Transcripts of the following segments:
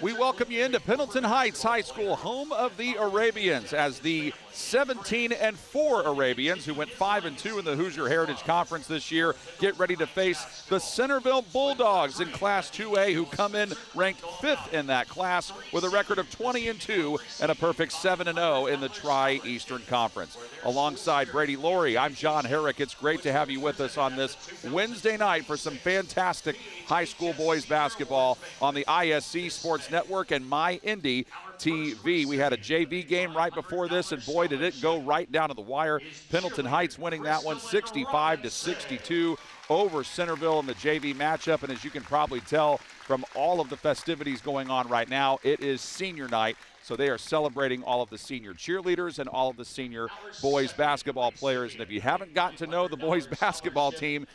We welcome you into Pendleton Heights High School, home of the Arabians, as the 17-4 Arabians, who went 5-2 in the Hoosier Heritage Conference this year, get ready to face the Centerville Bulldogs in Class 2A, who come in ranked 5th in that class with a record of 20-2 and a perfect 7-0 in the Tri-Eastern Conference. Alongside Brady Laurie, I'm John Herrick. It's great to have you with us on this Wednesday night for some fantastic high school boys basketball on the ISC Sports Network and My Indy TV. We had a JV game right before this, and boy, did it go right down to the wire. Pendleton Heights winning that one 65-62 over Centerville in the JV matchup. And as you can probably tell from all of the festivities going on right now, it is senior night. So they are celebrating all of the senior cheerleaders and all of the senior boys basketball players. And if you haven't gotten to know the boys basketball team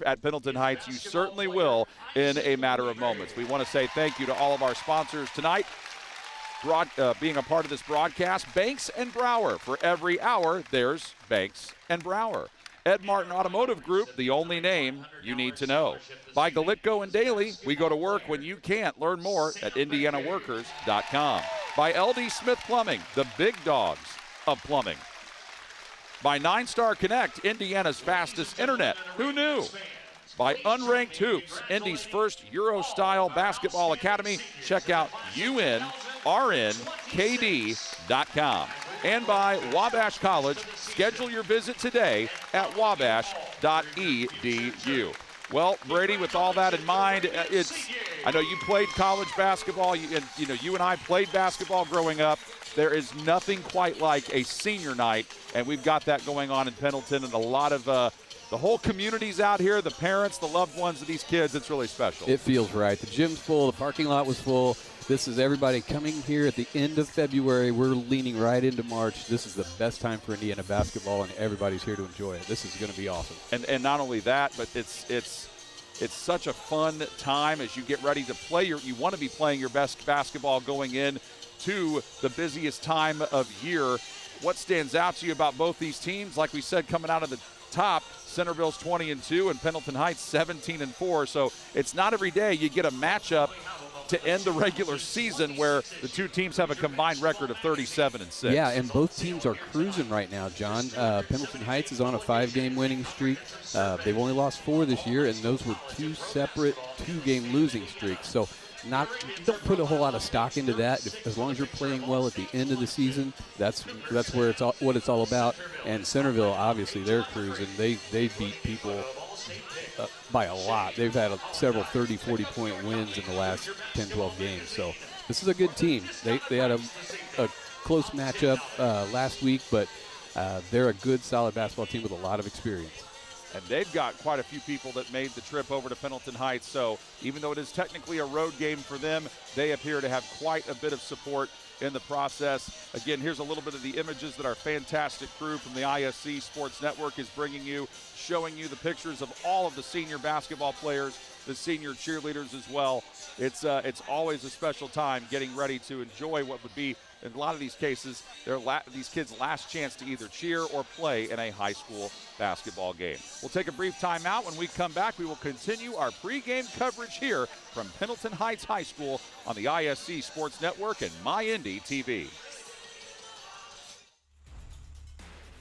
at Pendleton Heights, you certainly will in a matter of moments. We want to say thank you to all of our sponsors tonight. Being a part of this broadcast, Banks and Brower. For every hour, there's Banks and Brower. Ed Martin Automotive Group, the only name you need to know. By Galitco and Daly, we go to work when you can't. Learn more at indianaworkers.com. By LD Smith Plumbing, the big dogs of plumbing. By 9-Star Connect, Indiana's fastest internet. Who knew? By Unranked Hoops, Indy's first Euro-style basketball academy. Check out unrnkd.com. And by Wabash College, schedule your visit today at wabash.edu. Well, Brady, with all that in mind, I know you played college basketball, you and I played basketball growing up. There is nothing quite like a senior night, and we've got that going on in Pendleton, and a lot of the whole community's out here, the parents, the loved ones of these kids. It's really special. It feels right. The gym's full. The parking lot was full. This is everybody coming here at the end of February. We're leaning right into March. This is the best time for Indiana basketball, and everybody's here to enjoy it. This is going to be awesome. And not only that, but it's such a fun time as you get ready to play. You want to be playing your best basketball going in to the busiest time of year. What stands out to you about both these teams? Like we said, coming out of the top, Centerville's 20-2 and Pendleton Heights 17-4. So it's not every day you get a matchup to end the regular season where the two teams have a combined record of 37-6. Yeah, and both teams are cruising right now, John. Pendleton Heights is on a 5-game winning streak. They've only lost 4 this year, and those were 2 separate 2-game losing streaks. So don't put a whole lot of stock into that. As long as you're playing well at the end of the season, that's where what it's all about. And Centerville, obviously, they're cruising. They beat people by a lot. They've had several 30, 40-point wins in the last 10, 12 games. So this is a good team. They had a close matchup last week, but they're a good, solid basketball team with a lot of experience. And they've got quite a few people that made the trip over to Pendleton Heights. So even though it is technically a road game for them, they appear to have quite a bit of support in the process. Again, here's a little bit of the images that our fantastic crew from the ISC Sports Network is bringing you, showing you the pictures of all of the senior basketball players, the senior cheerleaders as well. It's always a special time getting ready to enjoy what would be, in a lot of these cases, these kids' last chance to either cheer or play in a high school basketball game. We'll take a brief timeout. When we come back, we will continue our pregame coverage here from Pendleton Heights High School on the ISC Sports Network and My Indy TV.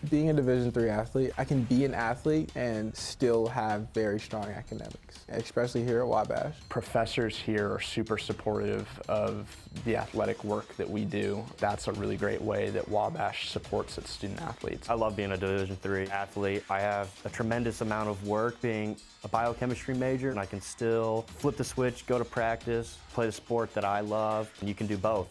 Being a Division III athlete, I can be an athlete and still have very strong academics, especially here at Wabash. Professors here are super supportive of the athletic work that we do. That's a really great way that Wabash supports its student athletes. I love being a Division III athlete. I have a tremendous amount of work being a biochemistry major, and I can still flip the switch, go to practice, play the sport that I love, and you can do both.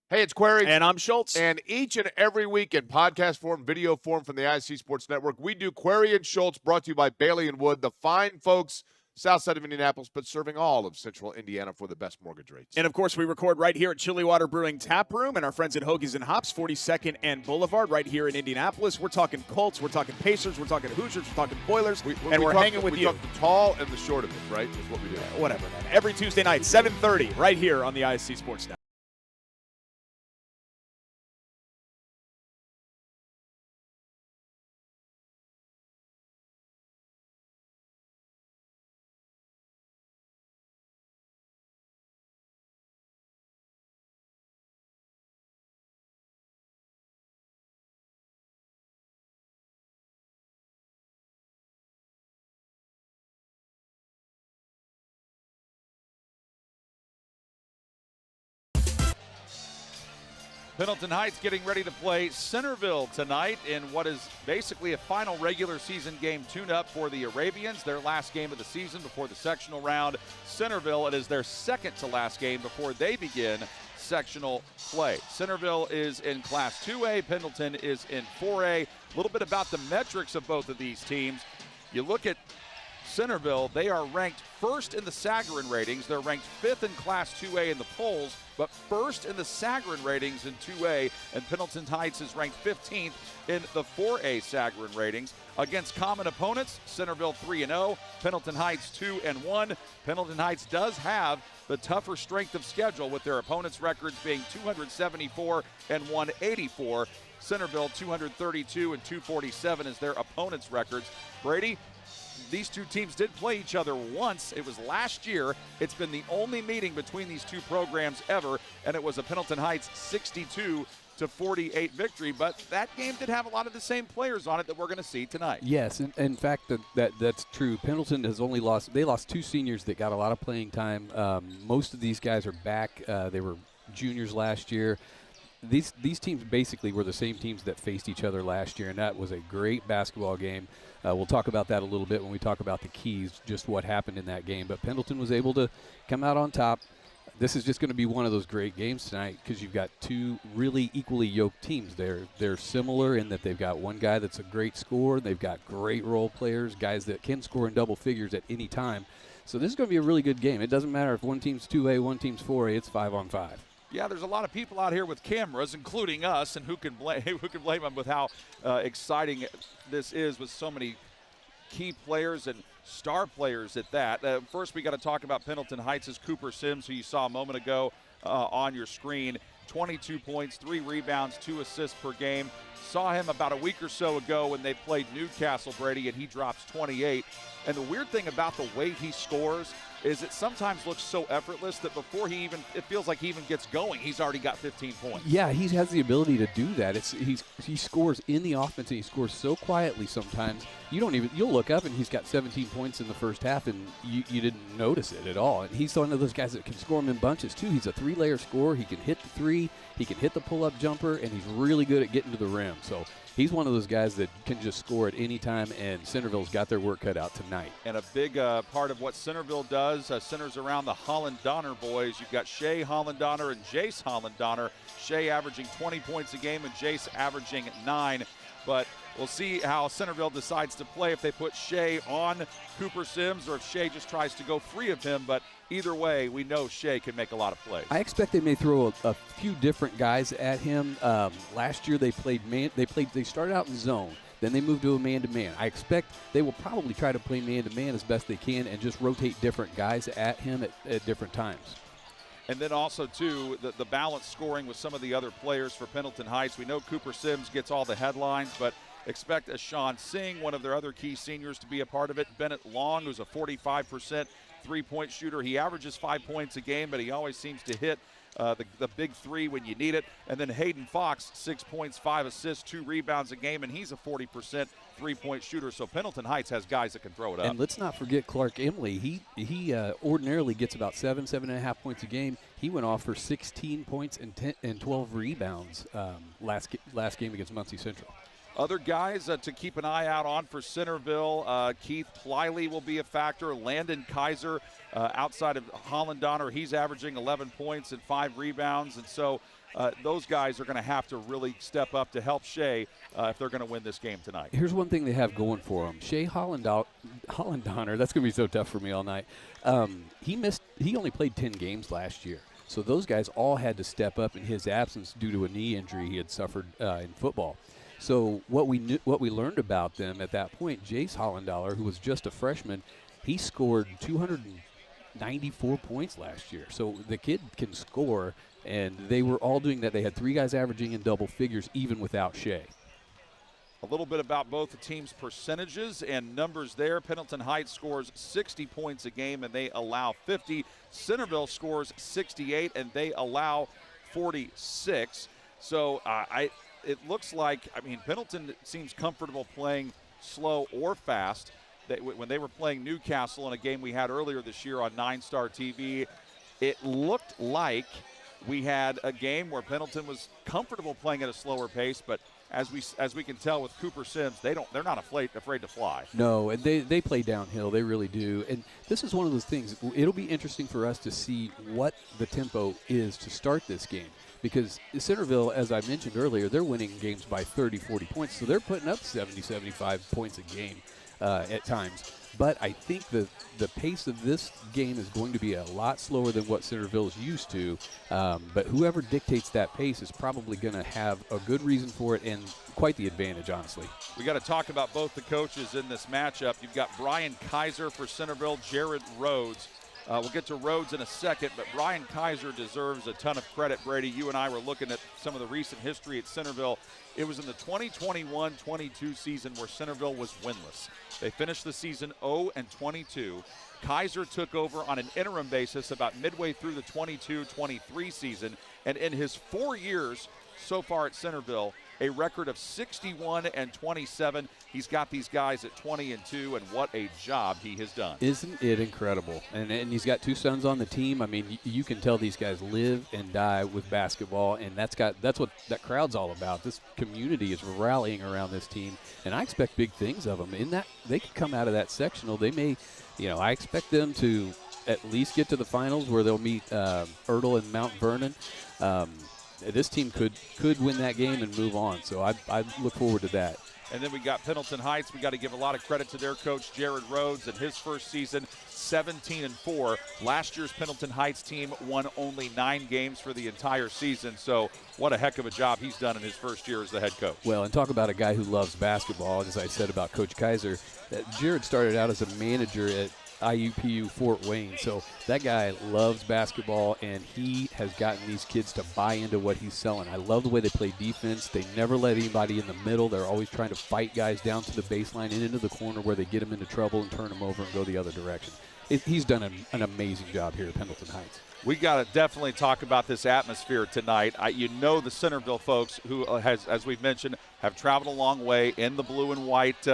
Hey, it's Query. And I'm Schultz. And each and every week in podcast form, video form from the ISC Sports Network, we do Query and Schultz, brought to you by Bailey & Wood, the fine folks south side of Indianapolis, but serving all of central Indiana for the best mortgage rates. And, of course, we record right here at Chilly Water Brewing Tap Room and our friends at Hoagies and Hops, 42nd and Boulevard, right here in Indianapolis. We're talking Colts, we're talking Pacers, we're talking Hoosiers, we're talking Boilers, we're hanging with you. We talk the tall and the short of it, right, is what we do. Whatever, man. Every Tuesday night, 7:30, right here on the ISC Sports Network. Pendleton Heights getting ready to play Centerville tonight in what is basically a final regular season game tune-up for the Arabians, their last game of the season before the sectional round. Centerville, it is their second to last game before they begin sectional play. Centerville is in Class 2A, Pendleton is in 4A. A little bit about the metrics of both of these teams. You look at Centerville, they are ranked first in the Sagarin ratings. They're ranked fifth in Class 2A in the polls, but first in the Sagarin ratings in 2A, and Pendleton Heights is ranked 15th in the 4A Sagarin ratings. Against common opponents, Centerville 3-0, Pendleton Heights 2-1. Pendleton Heights does have the tougher strength of schedule, with their opponents' records being 274 and 184. Centerville 232 and 247 is their opponents' records. Brady, these two teams did play each other once. It was last year. It's been the only meeting between these two programs ever, and it was a Pendleton Heights 62-48 victory. But that game did have a lot of the same players on it that we're going to see tonight. Yes, in fact, that's true. Pendleton has only lost – they lost two seniors that got a lot of playing time. Most of these guys are back. They were juniors last year. These teams basically were the same teams that faced each other last year, and that was a great basketball game. We'll talk about that a little bit when we talk about the keys, just what happened in that game. But Pendleton was able to come out on top. This is just going to be one of those great games tonight because you've got two really equally yoked teams. They're similar in that they've got one guy that's a great scorer. They've got great role players, guys that can score in double figures at any time. So this is going to be a really good game. It doesn't matter if one team's 2A, one team's 4A. It's 5-on-5. Yeah, there's a lot of people out here with cameras, including us, and who can blame them with how exciting this is with so many key players and star players at that. First, we got to talk about Pendleton Heights' Cooper Sims, who you saw a moment ago on your screen. 22 points, 3 rebounds, 2 assists per game. Saw him about a week or so ago when they played Newcastle, Brady, and he drops 28. And the weird thing about the way he scores is it sometimes looks so effortless that before it feels like he even gets going, he's already got 15 points. Yeah, he has the ability to do that. He scores in the offense, and he scores so quietly sometimes. You'll look up, and he's got 17 points in the first half, and you didn't notice it at all. And he's one of those guys that can score them in bunches, too. He's a 3-layer scorer. He can hit the three, he can hit the pull-up jumper, and he's really good at getting to the rim. So he's one of those guys that can just score at any time, and Centerville's got their work cut out tonight. And a big part of what Centerville does centers around the Holland-Donner boys. You've got Shea Holland-Donner and Jace Holland-Donner. Shea averaging 20 points a game and Jace averaging 9. But we'll see how Centerville decides to play, if they put Shea on Cooper Sims or if Shea just tries to go free of him. But either way, we know Shea can make a lot of plays. I expect they may throw a few different guys at him. Last year they played man. They started out in zone. Then they moved to a man-to-man. I expect they will probably try to play man-to-man as best they can and just rotate different guys at him at different times. And then also, too, the balanced scoring with some of the other players for Pendleton Heights. We know Cooper Sims gets all the headlines, but expect a Sean Singh, one of their other key seniors, to be a part of it. Bennett Long, who's a 45% three-point shooter. He averages 5 points a game, but he always seems to hit the big three when you need it. And then Hayden Fox, 6 points, 5 assists, 2 rebounds a game, and he's a 40% three-point shooter. So Pendleton Heights has guys that can throw it up. And let's not forget Clark Emily. He ordinarily gets about 7.5 points a game. He went off for 16 points and 12 rebounds last game against Muncie Central. Other guys to keep an eye out on for Centerville, Keith Pliley will be a factor. Landon Kaiser, outside of Holland-Donner, he's averaging 11 points and 5 rebounds. And so those guys are going to have to really step up to help Shea if they're going to win this game tonight. Here's one thing they have going for them. Shea Hollandonner, that's going to be so tough for me all night. He only played 10 games last year. So those guys all had to step up in his absence due to a knee injury he had suffered in football. So what we learned about them at that point, Jace Hollandauer, who was just a freshman, he scored 294 points last year. So the kid can score, and they were all doing that. They had 3 guys averaging in double figures even without Shea. A little bit about both the teams' percentages and numbers there. Pendleton Heights scores 60 points a game, and they allow 50. Centerville scores 68, and they allow 46. So it looks like, Pendleton seems comfortable playing slow or fast. When they were playing Newcastle in a game we had earlier this year on 9-Star TV, it looked like we had a game where Pendleton was comfortable playing at a slower pace, but as we can tell with Cooper Sims, they're not afraid to fly. No, and they play downhill. They really do. And this is one of those things. It'll be interesting for us to see what the tempo is to start this game, because Centerville, as I mentioned earlier, they're winning games by 30, 40 points, so they're putting up 70, 75 points a game at times. But I think the pace of this game is going to be a lot slower than what Centerville is used to. But whoever dictates that pace is probably going to have a good reason for it and quite the advantage, honestly. We got to talk about both the coaches in this matchup. You've got Brian Kaiser for Centerville, Jared Rhodes. We'll get to Rhodes in a second, but Brian Kaiser deserves a ton of credit, Brady. You and I were looking at some of the recent history at Centerville. It was in the 2021-22 season where Centerville was winless. They finished the season 0-22. Kaiser took over on an interim basis about midway through the 22-23 season, and in his 4 years so far at Centerville, a record of 61-27. He's got these guys at 20-2, and what a job he has done. Isn't it incredible? And he's got 2 sons on the team. I mean, you can tell these guys live and die with basketball, and that's what that crowd's all about. This community is rallying around this team, and I expect big things of them. In that, they could come out of that sectional. They may, I expect them to at least get to the finals where they'll meet Ertl and Mount Vernon. This team could win that game and move on, so I look forward to that. And then we got Pendleton Heights. We got to give a lot of credit to their coach, Jared Rhodes, in his first season, 17-4. Last year's Pendleton Heights team won only 9 games for the entire season, so what a heck of a job he's done in his first year as the head coach. Well, and talk about a guy who loves basketball. As I said about Coach Kaiser, Jared started out as a manager at IUPU Fort Wayne. So that guy loves basketball, and he has gotten these kids to buy into what he's selling. I love the way they play defense. They never let anybody in the middle. They're always trying to fight guys down to the baseline and into the corner where they get them into trouble and turn them over and go the other direction. He's done an amazing job here at Pendleton Heights. We got to definitely talk about this atmosphere tonight. The Centerville folks who, as we've mentioned, have traveled a long way in the blue and white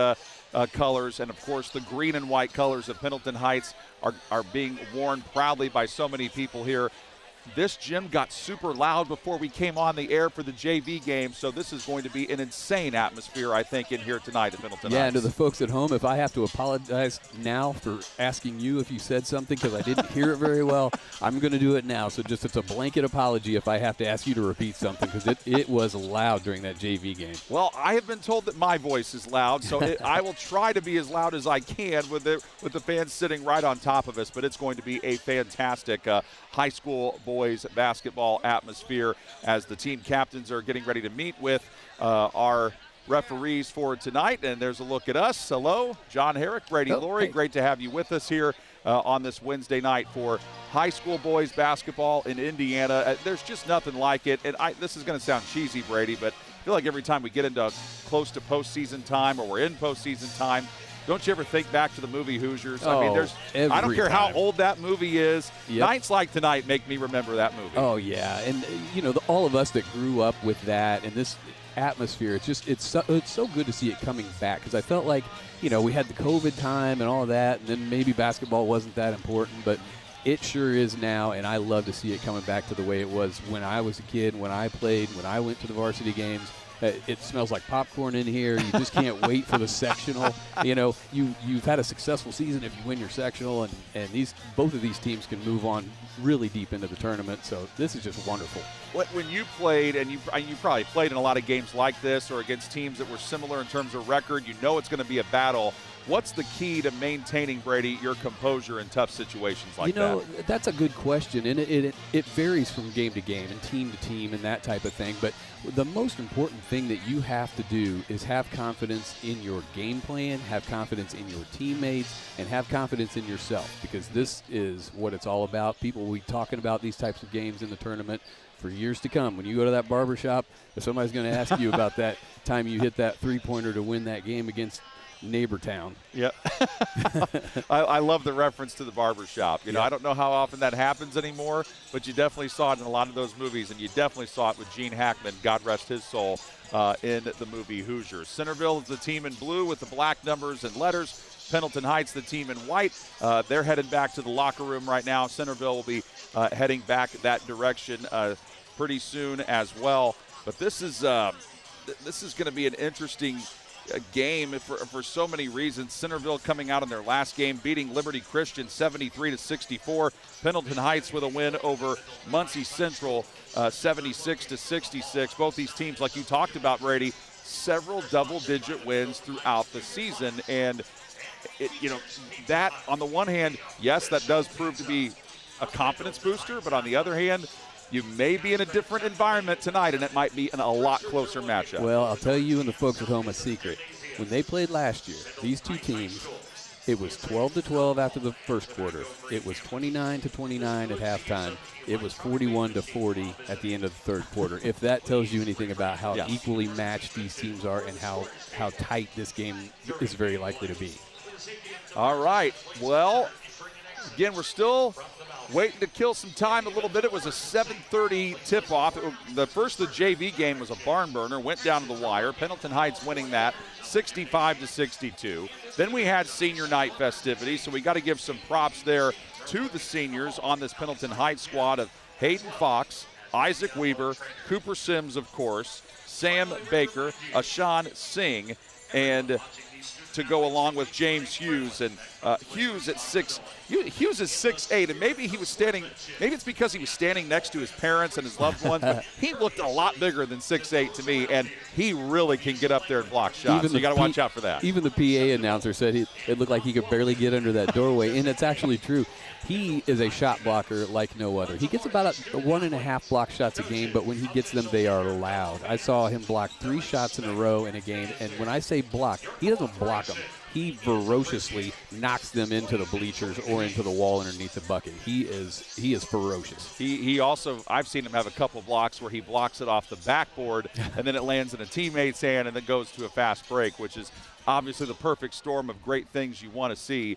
colors, and of course the green and white colors of Pendleton Heights are being worn proudly by so many people here. This gym got super loud before we came on the air for the JV game, so this is going to be an insane atmosphere, I think, in here tonight at Pendleton Heights. Yeah, and to the folks at home, if I have to apologize now for asking you if you said something because I didn't hear it very well, I'm going to do it now. So just it's a blanket apology if I have to ask you to repeat something, because it was loud during that JV game. Well, I have been told that my voice is loud, so I will try to be as loud as I can with the fans sitting right on top of us, but it's going to be a fantastic high school boys basketball atmosphere as the team captains are getting ready to meet with our referees for tonight. And there's a look at us. Hello, John Herrick, Brady Laurie. Hey. Great to have you with us here on this Wednesday night for high school boys basketball in Indiana. There's just nothing like it. And this is going to sound cheesy, Brady, but I feel like every time we get into close to postseason time or we're in postseason time, don't you ever think back to the movie Hoosiers? I mean, I don't care how old that movie is. Yep. Nights like tonight make me remember that movie. Oh, yeah. And, all of us that grew up with that and this atmosphere, it's so good to see it coming back, because I felt like, we had the COVID time and all of that, and then maybe basketball wasn't that important, but it sure is now, and I love to see it coming back to the way it was when I was a kid, when I played, when I went to the varsity games. It smells like popcorn in here. You just can't wait for the sectional. You know, you've had a successful season if you win your sectional, and both of these teams can move on really deep into the tournament. So this is just wonderful. When you played, and you probably played in a lot of games like this or against teams that were similar in terms of record, you know it's going to be a battle. What's the key to maintaining, Brady, your composure in tough situations like that? You know, that's a good question, and it varies from game to game and team to team and that type of thing. But the most important thing that you have to do is have confidence in your game plan, have confidence in your teammates, and have confidence in yourself, because this is what it's all about. People will be talking about these types of games in the tournament for years to come. When you go to that barbershop, if somebody's going to ask you about that time you hit that three-pointer to win that game against neighbor town. Yep. I love the reference to the barbershop. You know, I don't know how often that happens anymore, but you definitely saw it in a lot of those movies, and you definitely saw it with Gene Hackman, God rest his soul, in the movie Hoosiers. Centerville is the team in blue with the black numbers and letters. Pendleton Heights, the team in white. They're headed back to the locker room right now. Centerville will be heading back that direction pretty soon as well. But this is going to be an interesting game for so many reasons. Centerville coming out in their last game, beating Liberty Christian 73-64. Pendleton Heights with a win over Muncie Central 76-66. Both these teams, like you talked about, Brady, several double-digit wins throughout the season. And, that on the one hand, yes, that does prove to be a confidence booster, but on the other hand, you may be in a different environment tonight, and it might be in a lot closer matchup. Well, I'll tell you and the folks at home a secret. When they played last year, these two teams, it was 12-12 after the first quarter. It was 29-29 at halftime. It was 41-40 at the end of the third quarter. If that tells you anything about how equally matched these teams are and how tight this game is very likely to be. All right. Well, again, we're still waiting to kill some time a little bit. It was a 7:30 tip-off. The JV game was a barn burner, went down to the wire. Pendleton Heights winning that 65-62. Then we had senior night festivities, so we got to give some props there to the seniors on this Pendleton Heights squad of Hayden Fox, Isaac Weaver, Cooper Sims, of course, Sam Baker, Ashan Singh, and to go along with James Hughes. And Hughes is 6'8", and maybe it's because he was standing next to his parents and his loved ones, but he looked a lot bigger than 6'8" to me, and he really can get up there and block shots. So you got to watch out for that. Even the PA announcer said it looked like he could barely get under that doorway, and it's actually true. He is a shot blocker like no other. He gets about 1.5 block shots a game, but when he gets them, they are loud. I saw him block 3 shots in a row in a game, and when I say block, he doesn't block them. He ferociously knocks them into the bleachers or into the wall underneath the bucket. He is ferocious. He also, I've seen him have a couple blocks where he blocks it off the backboard and then it lands in a teammate's hand and then goes to a fast break, which is obviously the perfect storm of great things you want to see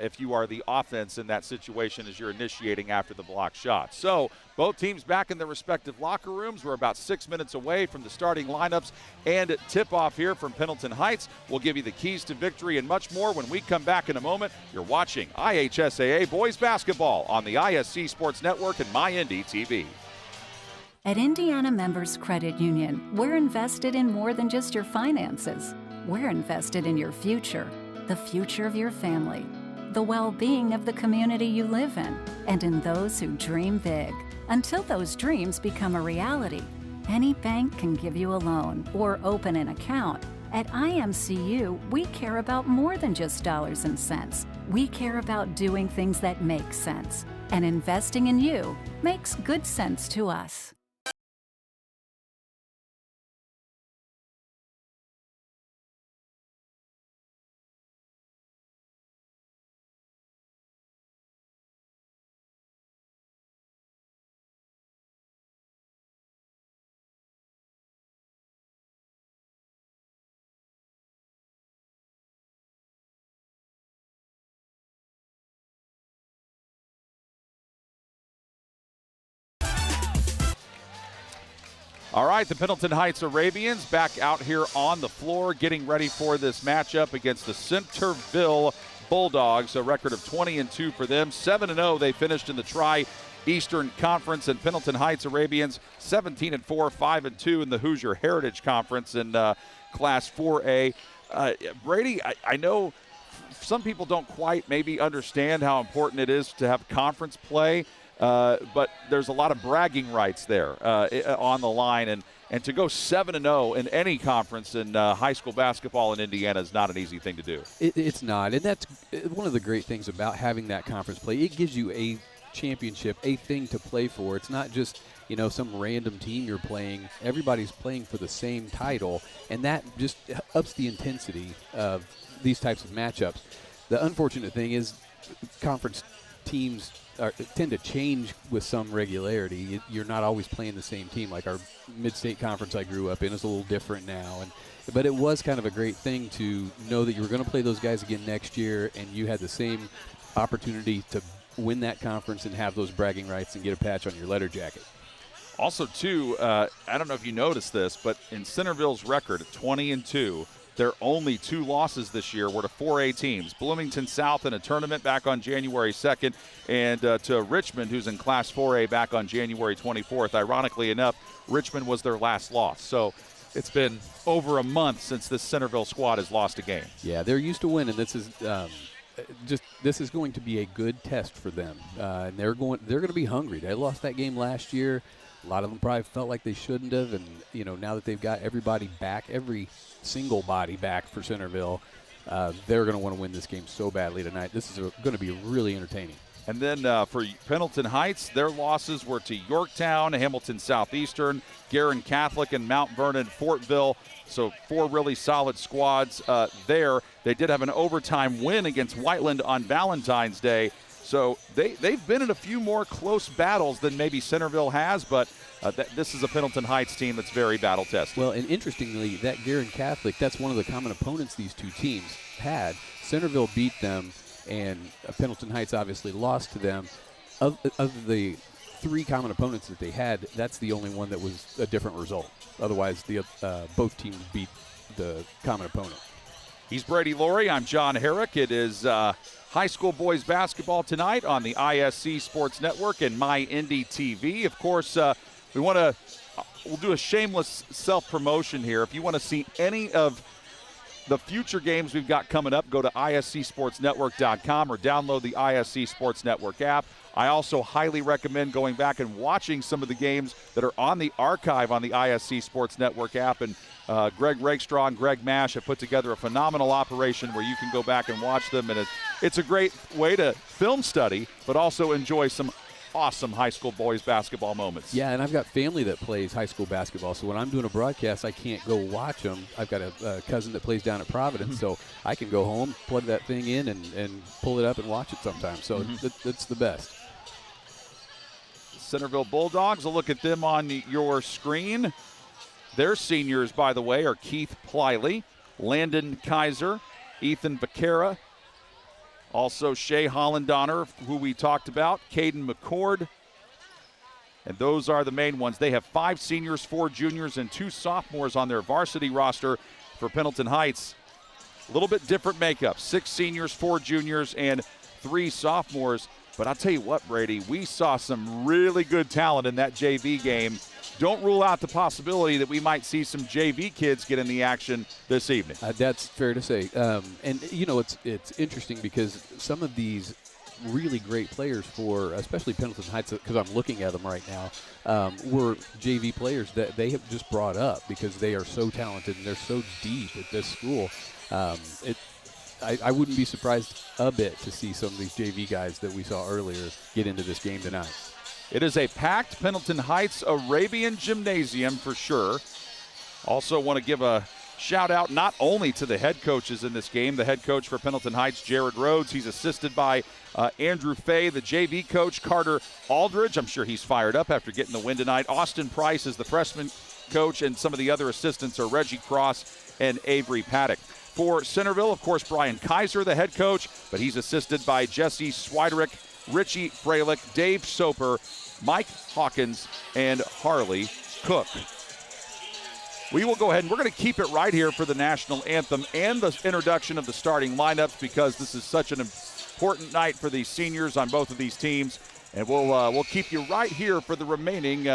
if you are the offense in that situation as you're initiating after the block shot. So both teams back in their respective locker rooms. We're about 6 minutes away from the starting lineups and tip-off here from Pendleton Heights. We'll give you the keys to victory and much more when we come back in a moment. You're watching IHSAA Boys Basketball on the ISC Sports Network and MyIndy TV. At Indiana Members Credit Union, we're invested in more than just your finances. We're invested in your future, the future of your family, the well-being of the community you live in, and in those who dream big. Until those dreams become a reality, any bank can give you a loan or open an account. At IMCU, we care about more than just dollars and cents. We care about doing things that make sense, and investing in you makes good sense to us. All right, the Pendleton Heights Arabians back out here on the floor getting ready for this matchup against the Centerville Bulldogs, a record of 20-2 for them. 7-0 they finished in the Eastern Conference, and Pendleton Heights Arabians 17-4, 5-2 in the Hoosier Heritage Conference in Class 4A. Brady, I know some people don't quite maybe understand how important it is to have conference play, but there's a lot of bragging rights there on the line, and to go 7-0 in any conference in high school basketball in Indiana is not an easy thing to do. It's not, and that's one of the great things about having that conference play. It gives you a championship, a thing to play for. It's not just, some random team you're playing. Everybody's playing for the same title, and that just ups the intensity of these types of matchups. The unfortunate thing is conference teams tend to change with some regularity. You're not always playing the same team. Like our mid-state conference I grew up in is a little different now, but it was kind of a great thing to know that you were going to play those guys again next year, and you had the same opportunity to win that conference and have those bragging rights and get a patch on your letter jacket. Also, too, I don't know if you noticed this, but in Centerville's record, 20-2, their only 2 losses this year were to 4A teams. Bloomington South in a tournament back on January 2nd, and to Richmond, who's in Class 4A, back on January 24th. Ironically enough, Richmond was their last loss. So it's been over a month since this Centerville squad has lost a game. Yeah, they're used to winning. This is going to be a good test for them. And they're going to be hungry. They lost that game last year. A lot of them probably felt like they shouldn't have, and now that they've got everybody back, every single body back for Centerville, they're going to want to win this game so badly tonight. This is going to be really entertaining. And then for Pendleton Heights, their losses were to Yorktown, Hamilton Southeastern, Guerin Catholic, and Mount Vernon Fortville. So 4 really solid squads there. They did have an overtime win against Whiteland on Valentine's Day. So they've been in a few more close battles than maybe Centerville has, but this is a Pendleton Heights team that's very battle-tested. Well, and interestingly, that Guerin Catholic, that's one of the common opponents these two teams had. Centerville beat them, and Pendleton Heights obviously lost to them. Of the 3 common opponents that they had, that's the only one that was a different result. Otherwise, both teams beat the common opponent. He's Brady Laurie. I'm John Herrick. It is high school boys basketball tonight on the ISC Sports Network and My Indy TV. Of course, we'll do a shameless self-promotion here. If you want to see any of the future games we've got coming up, go to iscsportsnetwork.com or download the ISC Sports Network app. I also highly recommend going back and watching some of the games that are on the archive on the ISC Sports Network app. And Greg Rakestraw and Greg Mash have put together a phenomenal operation where you can go back and watch them. And it's a great way to film study, but also enjoy some awesome high school boys basketball moments. Yeah, and I've got family that plays high school basketball, so when I'm doing a broadcast, I can't go watch them. I've got a cousin that plays down at Providence, so I can go home, plug that thing in, and pull it up and watch it sometimes. So it's the best. Centerville Bulldogs, a look at them on your screen. Their seniors, by the way, are Keith Pliley, Landon Kaiser, Ethan Becerra, also Shea Hollandonner, who we talked about, Caden McCord. And those are the main ones. They have 5 seniors, 4 juniors, and 2 sophomores on their varsity roster for Pendleton Heights. A little bit different makeup. 6 seniors, 4 juniors, and 3 sophomores. But I'll tell you what, Brady, we saw some really good talent in that JV game. Don't rule out the possibility that we might see some JV kids get in the action this evening. That's fair to say. And, it's interesting because some of these really great players for especially Pendleton Heights, because I'm looking at them right now, were JV players that they have just brought up because they are so talented and they're so deep at this school. I wouldn't be surprised a bit to see some of these JV guys that we saw earlier get into this game tonight. It is a packed Pendleton Heights Arabian Gymnasium for sure. Also want to give a shout out not only to the head coaches in this game, the head coach for Pendleton Heights, Jared Rhodes. He's assisted by Andrew Fay, the JV coach, Carter Aldridge. I'm sure he's fired up after getting the win tonight. Austin Price is the freshman coach, and some of the other assistants are Reggie Cross and Avery Paddock. For Centerville, of course, Brian Kaiser, the head coach, but he's assisted by Jesse Swiderick, Richie Freilich, Dave Soper, Mike Hawkins, and Harley Cook. We will go ahead and we're going to keep it right here for the national anthem and the introduction of the starting lineups because this is such an important night for the seniors on both of these teams. And we'll keep you right here for the remaining.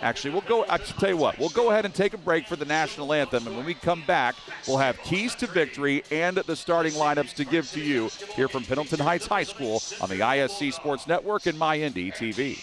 Actually, I'll tell you what, we'll go ahead and take a break for the national anthem, and when we come back, we'll have keys to victory and the starting lineups to give to you here from Pendleton Heights High School on the ISC Sports Network and MyIndy TV.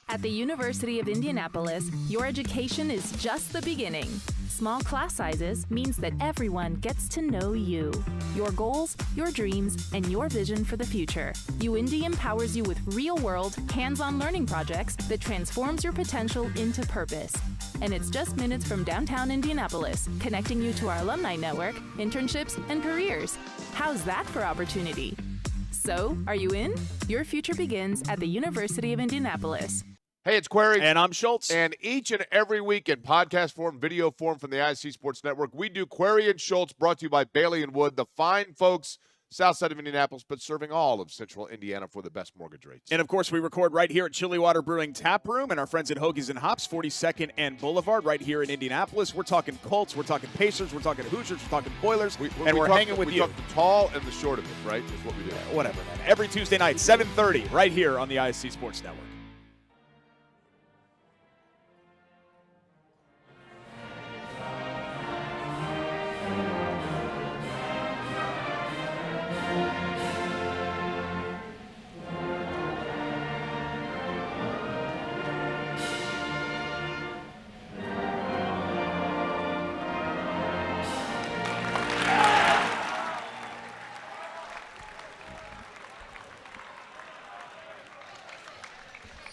At the University of Indianapolis, your education is just the beginning. Small class sizes means that everyone gets to know you, your goals, your dreams, and your vision for the future. UIndy empowers you with real-world, hands-on learning projects that transforms your potential into purpose. And it's just minutes from downtown Indianapolis, connecting you to our alumni network, internships, and careers. How's that for opportunity? So, are you in? Your future begins at the University of Indianapolis. Hey, it's Query. And I'm Schultz. And each and every week in podcast form, video form from the ISC Sports Network, we do Query and Schultz, brought to you by Bailey & Wood, the fine folks south side of Indianapolis, but serving all of central Indiana for the best mortgage rates. And, of course, we record right here at Chillywater Brewing Tap Room and our friends at Hoagies and Hops, 42nd and Boulevard, right here in Indianapolis. We're talking Colts, we're talking Pacers, we're talking Hoosiers, we're talking Boilers, and we're hanging with you. We talk the tall and the short of it, right? Is what we do. Yeah, whatever, man. Every Tuesday night, 7:30, right here on the ISC Sports Network.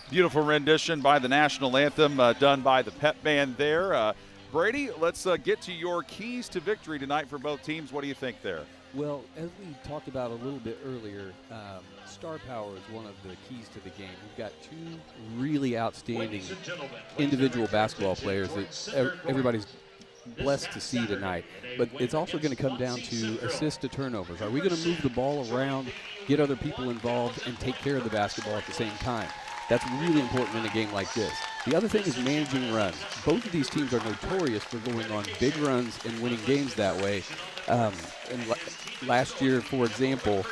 Beautiful rendition by the national anthem done by the pep band there. Brady, let's get to your keys to victory tonight for both teams. What do you think there? Well, as we talked about a little bit earlier, star power is one of the keys to the game. We've got two really outstanding individual basketball players that everybody's blessed to see tonight. But it's also going to come down to assist to turnovers. Are we going to move the ball around, get other people involved, and take care of the basketball at the same time? That's really important in a game like this. The other thing is managing runs. Both of these teams are notorious for going on big runs and winning games that way. Last year, for example,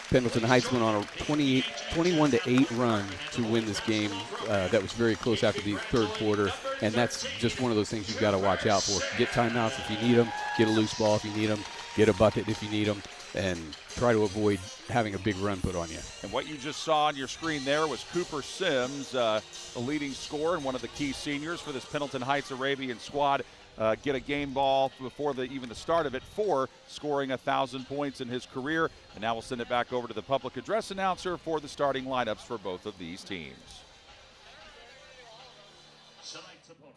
Pendleton Heights went on a 21-8 run to win this game that was very close after the third quarter, and that's just one of those things you've got to watch out for. Get timeouts if you need them, get a loose ball if you need them, get a bucket if you need them, and try to avoid having a big run put on you. And what you just saw on your screen there was Cooper Sims, a leading scorer and one of the key seniors for this Pendleton Heights Arabian squad, get a game ball before even the start of it for scoring 1,000 points in his career. And now we'll send it back over to the public address announcer for the starting lineups for both of these teams. Tonight's opponent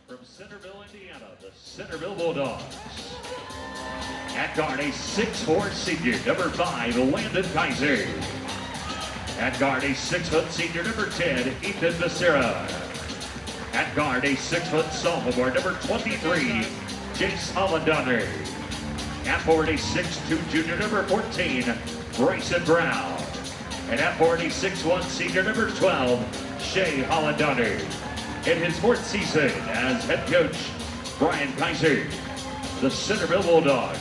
from Centerville, Indiana, the Centerville Bulldogs. At guard, a 6'4" senior, number 5, Landon Kaiser. At guard, a 6-foot senior, number 10, Ethan Becerra. At guard, a 6-foot sophomore, number 23, Jace Hollander. At forward, a 6'2" junior, number 14, Bryson Brown. And at forward, a 6'1" senior, number 12, Shea Hollander. In his 4th season as head coach, Brian Kaiser, the Centerville Bulldogs.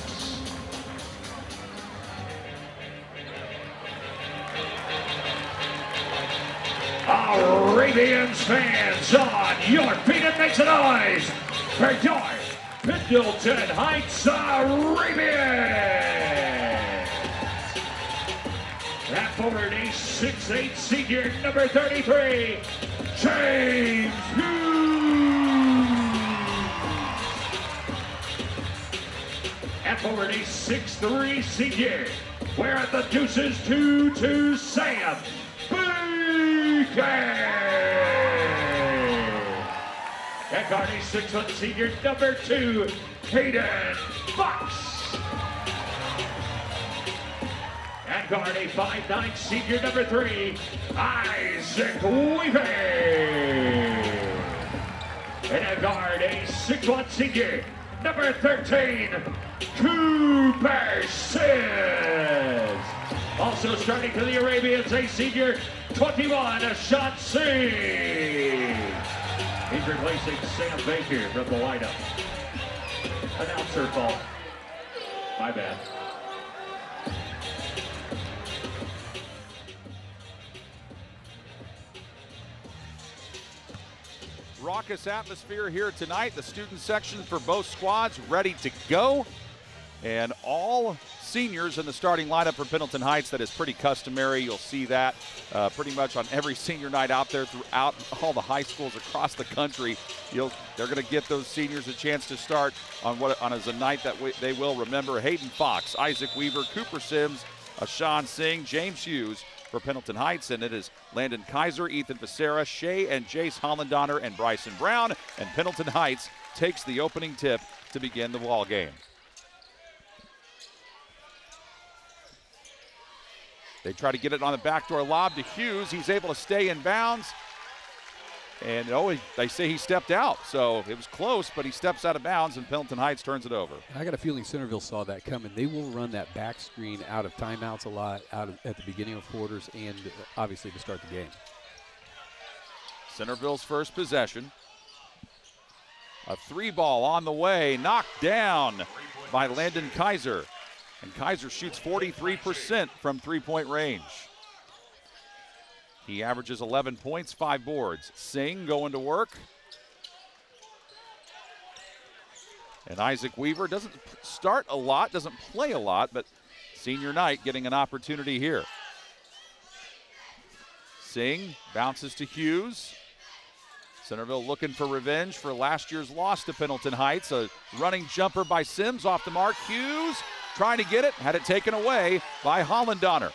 Arabians fans, on your feet and make some noise for your Pendleton Heights Arabians. At forward, a 6'8" senior, number 33, James Hughes. At forward, a 6'3" senior, wearing the deuces 2-2, Sam At guard, a 6-foot senior, number 2, Hayden Fox. At guard, a 5'9" senior, number 3, Isaac Weaver. And at guard, a 6'1" senior, number 13, Cooper Sims. Also starting for the Arabians, a senior, 21, Sean Singh. He's replacing Sam Baker from the lineup. Announcer fault. My bad. Raucous atmosphere here tonight. The student section for both squads ready to go. And all seniors in the starting lineup for Pendleton Heights. That is pretty customary. You'll see that pretty much on every senior night out there throughout all the high schools across the country. They're going to get those seniors a chance to start on as a night that they will remember. Hayden Fox, Isaac Weaver, Cooper Sims, Sean Singh, James Hughes for Pendleton Heights, and it is Landon Kaiser, Ethan Becerra, Shea and Jace Hollandonner, and Bryson Brown. And Pendleton Heights takes the opening tip to begin the ball game. They try to get it on the backdoor lob to Hughes. He's able to stay in bounds. And they say he stepped out. So it was close, but he steps out of bounds, and Pendleton Heights turns it over. I got a feeling Centerville saw that coming. They will run that back screen out of timeouts a lot, at the beginning of quarters, and obviously to start the game. Centerville's first possession. A three ball on the way, knocked down by Landon Kaiser. And Kaiser shoots 43% from three-point range. He averages 11 points, 5 boards. Singh going to work. And Isaac Weaver doesn't start a lot, doesn't play a lot, but senior night getting an opportunity here. Singh bounces to Hughes. Centerville looking for revenge for last year's loss to Pendleton Heights. A running jumper by Sims off the mark. Hughes trying to get it, had it taken away by Hollandonner.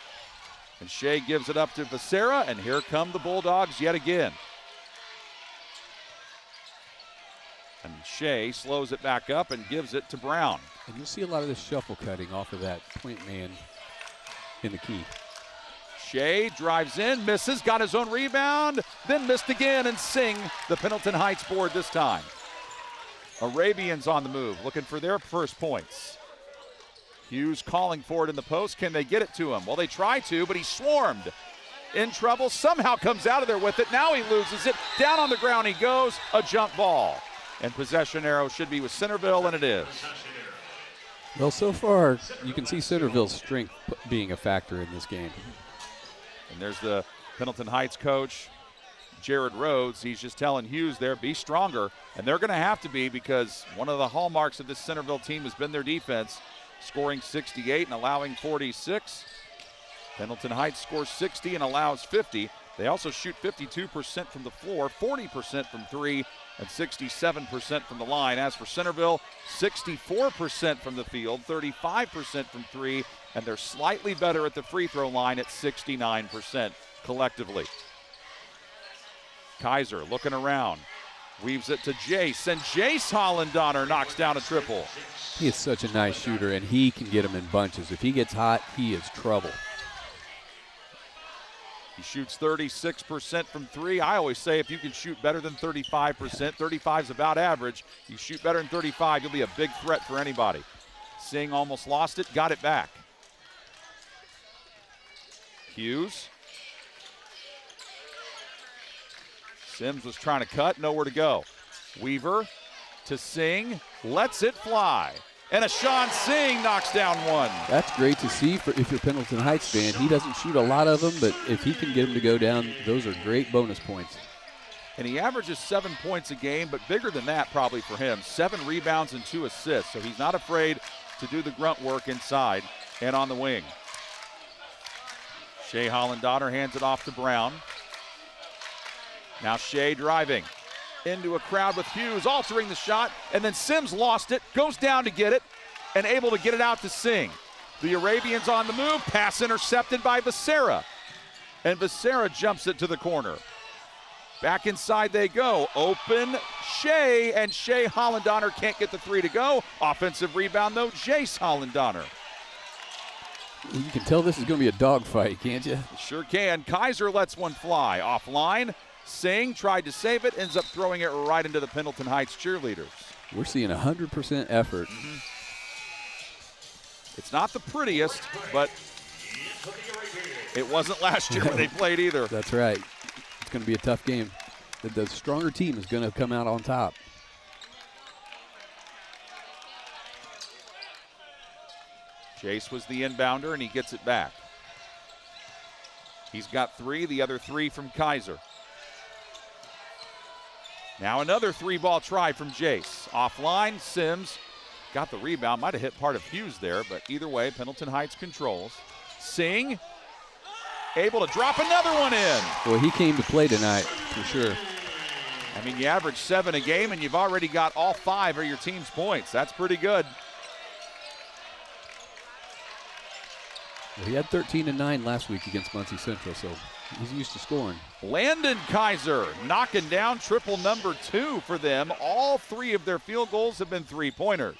And Shea gives it up to Becerra, and here come the Bulldogs yet again. And Shea slows it back up and gives it to Brown. And you'll see a lot of this shuffle cutting off of that point man in the key. Shea drives in, misses, got his own rebound, then missed again, and Singh, the Pendleton Heights board this time. Arabians on the move, looking for their first points. Hughes calling for it in the post. Can they get it to him? Well, they try to, but he's swarmed. In trouble, somehow comes out of there with it. Now he loses it. Down on the ground he goes, a jump ball. And possession arrow should be with Centerville, and it is. Well, so far, you can see Centerville's strength being a factor in this game. And there's the Pendleton Heights coach, Jared Rhodes. He's just telling Hughes there, be stronger. And they're going to have to be, because one of the hallmarks of this Centerville team has been their defense, scoring 68 and allowing 46. Pendleton Heights scores 60 and allows 50. They also shoot 52% from the floor, 40% from three, and 67% from the line. As for Centerville, 64% from the field, 35% from three, and they're slightly better at the free throw line at 69% collectively. Kaiser looking around, weaves it to Jace, and Jace Hollandonner knocks down a triple. He is such a nice shooter, and he can get them in bunches. If he gets hot, he is trouble. He shoots 36% from three. I always say if you can shoot better than 35%, 35 is about average. You shoot better than 35, you'll be a big threat for anybody. Singh almost lost it, got it back. Hughes. Sims was trying to cut, nowhere to go. Weaver to Singh, lets it fly. And a Sean Singh knocks down one. That's great to see if you're a Pendleton Heights fan. He doesn't shoot a lot of them, but if he can get them to go down, those are great bonus points. And he averages 7 points a game, but bigger than that probably for him. 7 rebounds and 2 assists, so he's not afraid to do the grunt work inside and on the wing. Shea Hollandonner hands it off to Brown. Now Shea driving into a crowd with Hughes, altering the shot, and then Sims lost it, goes down to get it, and able to get it out to Singh. The Arabians on the move, pass intercepted by Becerra. And Becerra jumps it to the corner. Back inside they go, open Shea, and Shea Hollandonner can't get the three to go. Offensive rebound though, Jace Hollandonner. You can tell this is going to be a dogfight, can't you? Sure can. Kaiser lets one fly. Offline, Singh tried to save it, ends up throwing it right into the Pendleton Heights cheerleaders. We're seeing 100% effort. It's not the prettiest, but It wasn't last year when they played either. That's right. It's going to be a tough game. The stronger team is going to come out on top. Jace was the inbounder, and he gets it back. He's got 3, the other 3 from Kaiser. Now another 3-ball try from Jace. Offline, Sims got the rebound. Might have hit part of Hughes there, but either way, Pendleton Heights controls. Singh able to drop another one in. Well, he came to play tonight, for sure. I mean, you average 7 a game, and you've already got all 5 of your team's points. That's pretty good. Well, he had 13 and 9 last week against Muncie Central, so he's used to scoring. Landon Kaiser knocking down triple number 2 for them. All 3 of their field goals have been 3-pointers.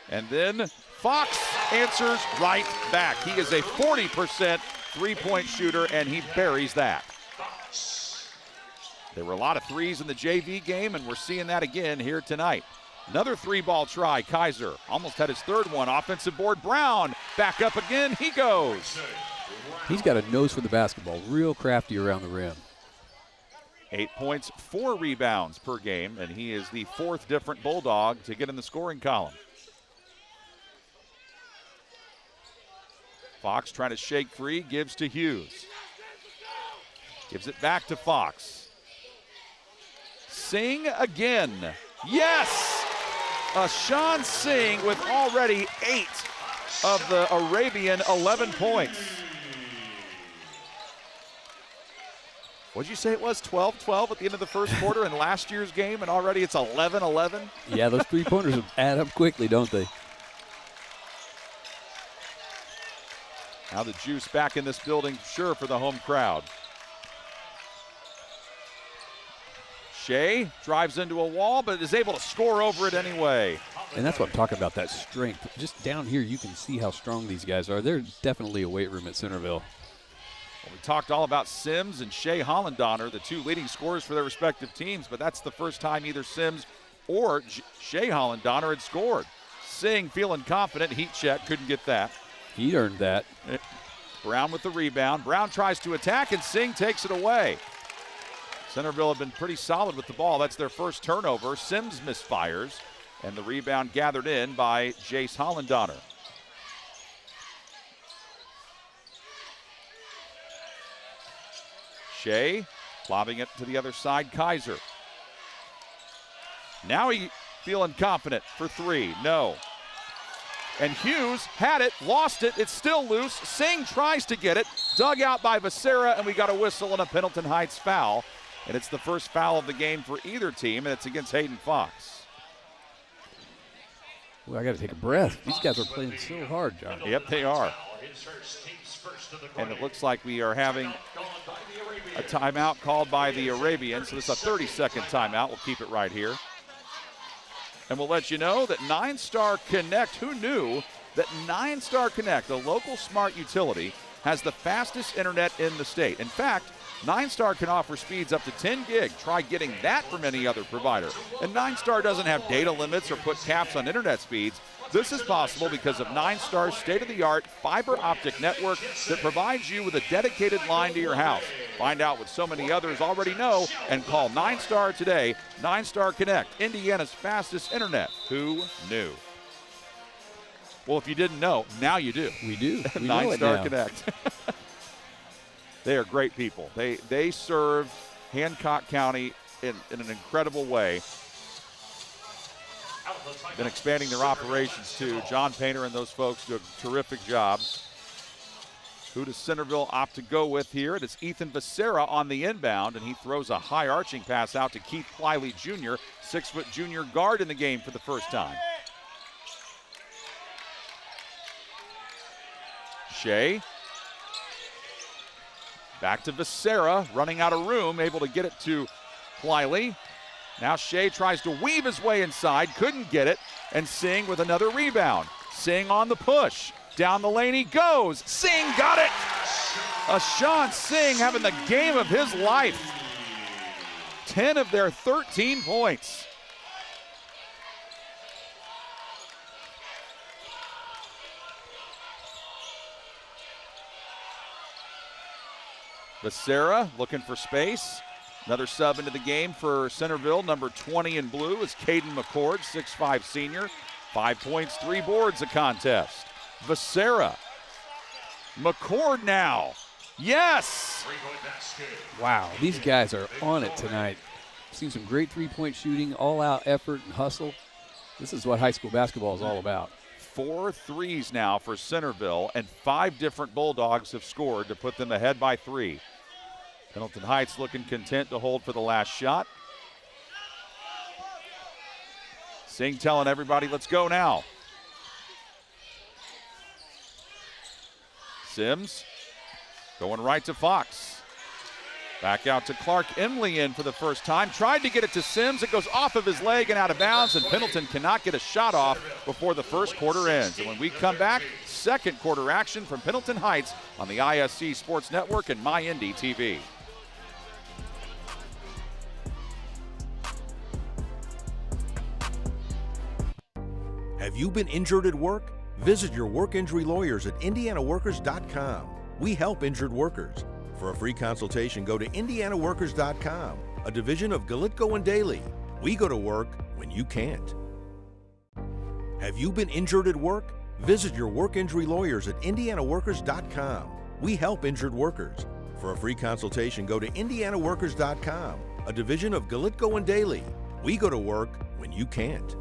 And then Fox answers right back. He is a 40% 3-point shooter, and he buries that. There were a lot of threes in the JV game, and we're seeing that again here tonight. Another 3-ball try. Kaiser almost had his 3rd one. Offensive board. Brown back up again. He goes. He's got a nose for the basketball. Real crafty around the rim. 8 points, 4 rebounds per game, and he is the 4th different Bulldog to get in the scoring column. Fox trying to shake free, gives to Hughes. Gives it back to Fox. Singh again. Yes! Sean Singh with already 8 of the Arabian 11 points. What'd you say it was, 12-12 at the end of the first quarter in last year's game, and already it's 11-11? Yeah, those 3-pointers add up quickly, don't they? Now the juice back in this building, sure, for the home crowd. Shea drives into a wall, but is able to score over it anyway. And that's what I'm talking about, that strength. Just down here, you can see how strong these guys are. They're definitely a weight room at Centerville. Well, we talked all about Sims and Shea Hollandonner, the 2 leading scorers for their respective teams, but that's the first time either Sims or Shea Hollandonner had scored. Singh feeling confident, heat check, couldn't get that. He earned that. Brown with the rebound. Brown tries to attack, and Singh takes it away. Centerville have been pretty solid with the ball. That's their first turnover. Sims misfires, and the rebound gathered in by Jace Hollandonner. Shea lobbing it to the other side. Kaiser. Now he feeling confident for 3. No. And Hughes had it, lost it. It's still loose. Singh tries to get it. Dug out by Becerra, and we got a whistle and a Pendleton Heights foul. And it's the first foul of the game for either team, and it's against Hayden Fox. Well, I got to take a breath. These guys are playing so hard, John. Yep, they are. And it looks like we are having a timeout called by the Arabians. So this is a 30-second timeout. We'll keep it right here. And we'll let you know that 9-Star Connect, who knew that 9-Star Connect, a local smart utility, has the fastest internet in the state. In fact, 9-Star can offer speeds up to 10 gig. Try getting that from any other provider. And 9-Star doesn't have data limits or put caps on internet speeds. This is possible because of 9-Star's state-of-the-art fiber optic network that provides you with a dedicated line to your house. Find out what so many others already know and call 9-Star today. 9-Star Connect, Indiana's fastest internet. Who knew? Well, if you didn't know, now you do. We do. We 9-Star Connect. They are great people. They serve Hancock County in an incredible way. Been expanding their operations too. John Painter and those folks do a terrific job. Who does Centerville opt to go with here? It is Ethan Becerra on the inbound, and he throws a high arching pass out to Keith Pliley Jr., 6-foot junior guard in the game for the first time. Shea. Back to Becerra, running out of room, able to get it to Pliley. Now Shea tries to weave his way inside, couldn't get it, and Singh with another rebound. Singh on the push. Down the lane he goes. Singh got it! Sean Singh having the game of his life. 10 of their 13 points. Becerra looking for space. Another sub into the game for Centerville. Number 20 in blue is Caden McCord, 6'5 senior. 5 points, 3 boards a contest. Becerra. McCord now. Yes! Wow, these guys are on it tonight. Seen some great three-point shooting, all-out effort and hustle. This is what high school basketball is all about. 4 threes now for Centerville, and 5 different Bulldogs have scored to put them ahead by 3. Pendleton Heights looking content to hold for the last shot. Singh telling everybody, let's go now. Sims going right to Fox. Back out to Clark. Emily in for the first time. Tried to get it to Sims. It goes off of his leg and out of bounds, and Pendleton cannot get a shot off before the first quarter ends. And when we come back, second quarter action from Pendleton Heights on the ISC Sports Network and MyIndy TV. Have you been injured at work? Visit your work injury lawyers at indianaworkers.com. We help injured workers. For a free consultation, go to indianaworkers.com, a division of Galitko and Daly. We go to work when you can't. Have you been injured at work? Visit your work injury lawyers at indianaworkers.com. We help injured workers. For a free consultation, go to indianaworkers.com, a division of Galitko and Daly. We go to work when you can't.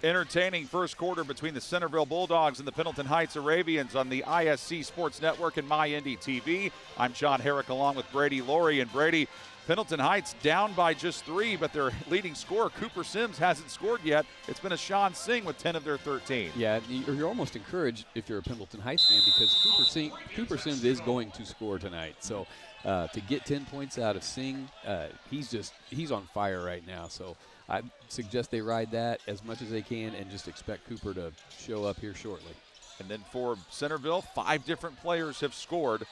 Entertaining first quarter between the Centerville Bulldogs and the Pendleton Heights Arabians on the ISC Sports Network and MyIndy TV. I'm John Herrick along with Brady Laurie. And Brady, Pendleton Heights down by just 3, but their leading scorer, Cooper Sims, hasn't scored yet. It's been a Sean Singh with 10 of their 13. Yeah, you're almost encouraged if you're a Pendleton Heights fan because Cooper Sims is going to score tonight. So to get 10 points out of Singh, he's on fire right now. So I suggest they ride that as much as they can and just expect Cooper to show up here shortly. And then for Centerville, 5 different players have scored.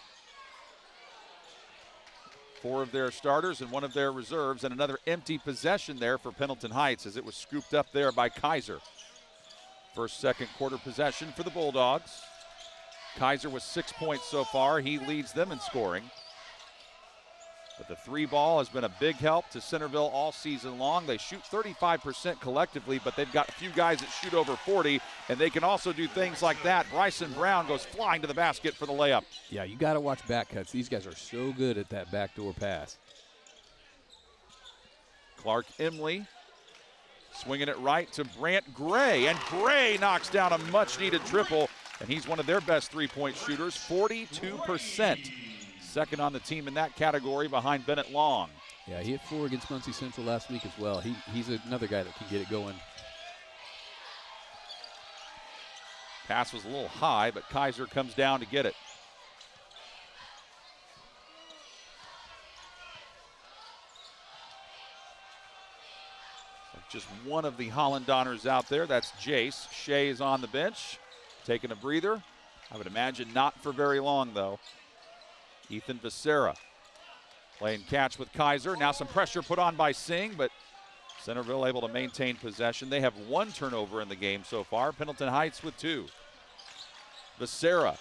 4 of their starters and 1 of their reserves, and another empty possession there for Pendleton Heights as it was scooped up there by Kaiser. First, second quarter possession for the Bulldogs. Kaiser with 6 points so far. He leads them in scoring. But the 3 ball has been a big help to Centerville all season long. They shoot 35% collectively, but they've got a few guys that shoot over 40, and they can also do things like that. Bryson Brown goes flying to the basket for the layup. Yeah, you got to watch back cuts. These guys are so good at that backdoor pass. Clark Emily swinging it right to Brant Gray, and Gray knocks down a much-needed triple, and he's one of their best three-point shooters, 42%. Second on the team in that category behind Bennett Long. Yeah, he hit 4 against Muncie Central last week as well. He's another guy that can get it going. Pass was a little high, but Kaiser comes down to get it. Just one of the Hollandoners out there. That's Jace. Shea is on the bench, taking a breather. I would imagine not for very long, though. Ethan Becerra playing catch with Kaiser. Now some pressure put on by Singh, but Centerville able to maintain possession. They have 1 turnover in the game so far. Pendleton Heights with 2. Becerra.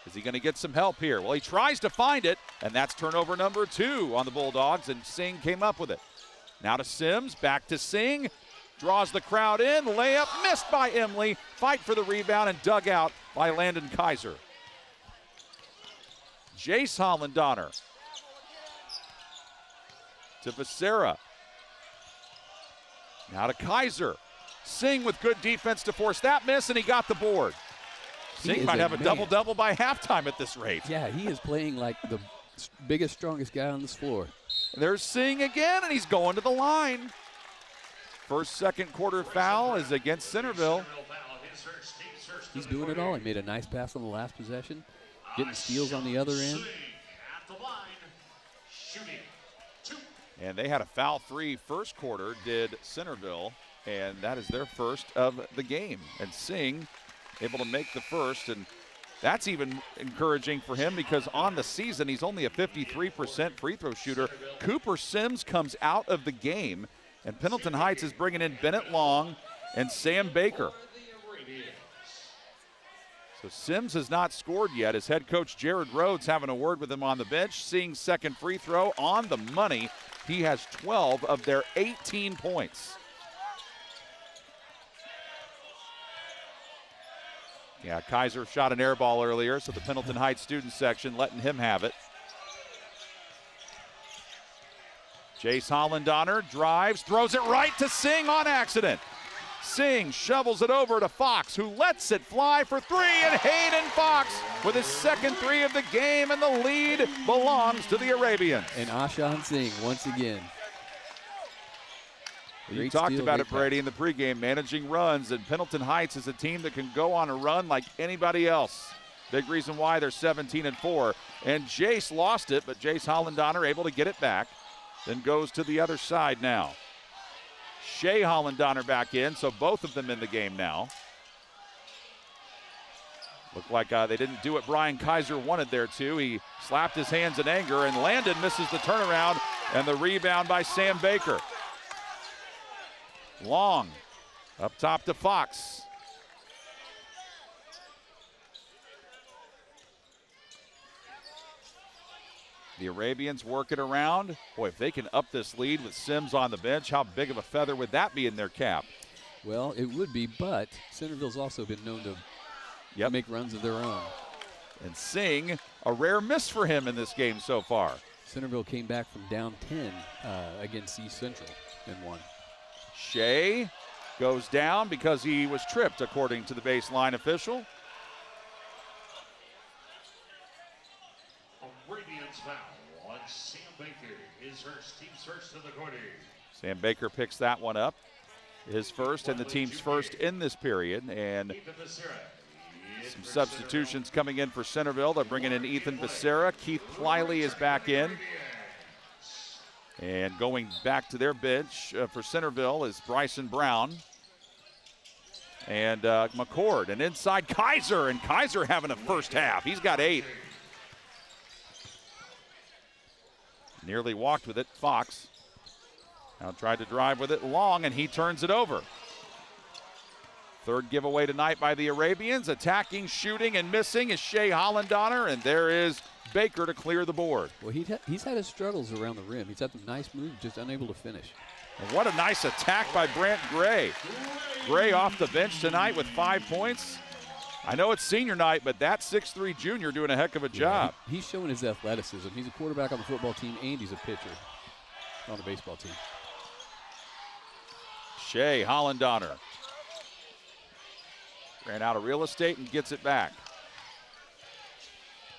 Is he going to get some help here? Well, he tries to find it, and that's turnover number 2 on the Bulldogs, and Singh came up with it. Now to Sims, back to Singh. Draws the crowd in. Layup missed by Emily. Fight for the rebound and dug out by Landon Kaiser. Jace Hollandoner to Becerra. Now to Kaiser. Singh with good defense to force that miss, and he got the board. Singh might have a double-double by halftime at this rate. Yeah, he is playing like the biggest, strongest guy on this floor. There's Singh again, and he's going to the line. First, second quarter foul is against Centerville. He's doing it all. He made a nice pass on the last possession. getting steals on the other end. And they had a foul-free first quarter, did Centerville, and that is their first of the game. And Singh able to make the first, and that's even encouraging for him because on the season he's only a 53% free throw shooter. Cooper Sims comes out of the game, and Pendleton Heights is bringing in Bennett Long and Sam Baker. So Sims has not scored yet. His head coach Jared Rhodes having a word with him on the bench. Seeing second free throw on the money. He has 12 of their 18 points. Yeah, Kaiser shot an air ball earlier, so the Pendleton Heights student section letting him have it. Jace Hollandonner drives, throws it right to Singh on accident. Singh shovels it over to Fox, who lets it fly for three, and Hayden Fox with his second three of the game, and the lead belongs to the Arabians. And Ashan Singh once again. You talked about it, Brady, in the pregame, managing runs, and Pendleton Heights is a team that can go on a run like anybody else. Big reason why they're 17-4. And Jace lost it, but Jace Hollandonner able to get it back, then goes to the other side now. Shea Hollandonner back in, so both of them in the game now. Looked like they didn't do what Brian Kaiser wanted there too. He slapped his hands in anger, and Landon misses the turnaround, and the rebound by Sam Baker. Long up top to Fox. The Arabians work it around. Boy, if they can up this lead with Sims on the bench, how big of a feather would that be in their cap? Well, it would be, but Centerville's also been known to make runs of their own. And Singh, a rare miss for him in this game so far. Centerville came back from down 10 against East Central and won. Shea goes down because he was tripped, according to the baseline official. Arabians foul on Sam Baker. His first, team's first to the quarter. Sam Baker picks that one up. His first and the team's first in this period. And some substitutions coming in for Centerville. They're bringing in Ethan Becerra. Keith Pliley is back in. And going back to their bench for Centerville is Bryson Brown and McCord. And inside Kaiser, and Kaiser having a first half. He's got 8. Nearly walked with it, Fox. Now tried to drive with it, Long, and he turns it over. Third giveaway tonight by the Arabians. Attacking, shooting, and missing is Shea Hollandonner, and there is Baker to clear the board. Well, he's had his struggles around the rim. He's had some nice moves, just unable to finish. And what a nice attack by Brant Gray. Gray off the bench tonight with 5 points. I know it's senior night, but that 6'3" junior doing a heck of a job. He's showing his athleticism. He's a quarterback on the football team, and he's a pitcher on the baseball team. Shea Hollandonner ran out of real estate and gets it back.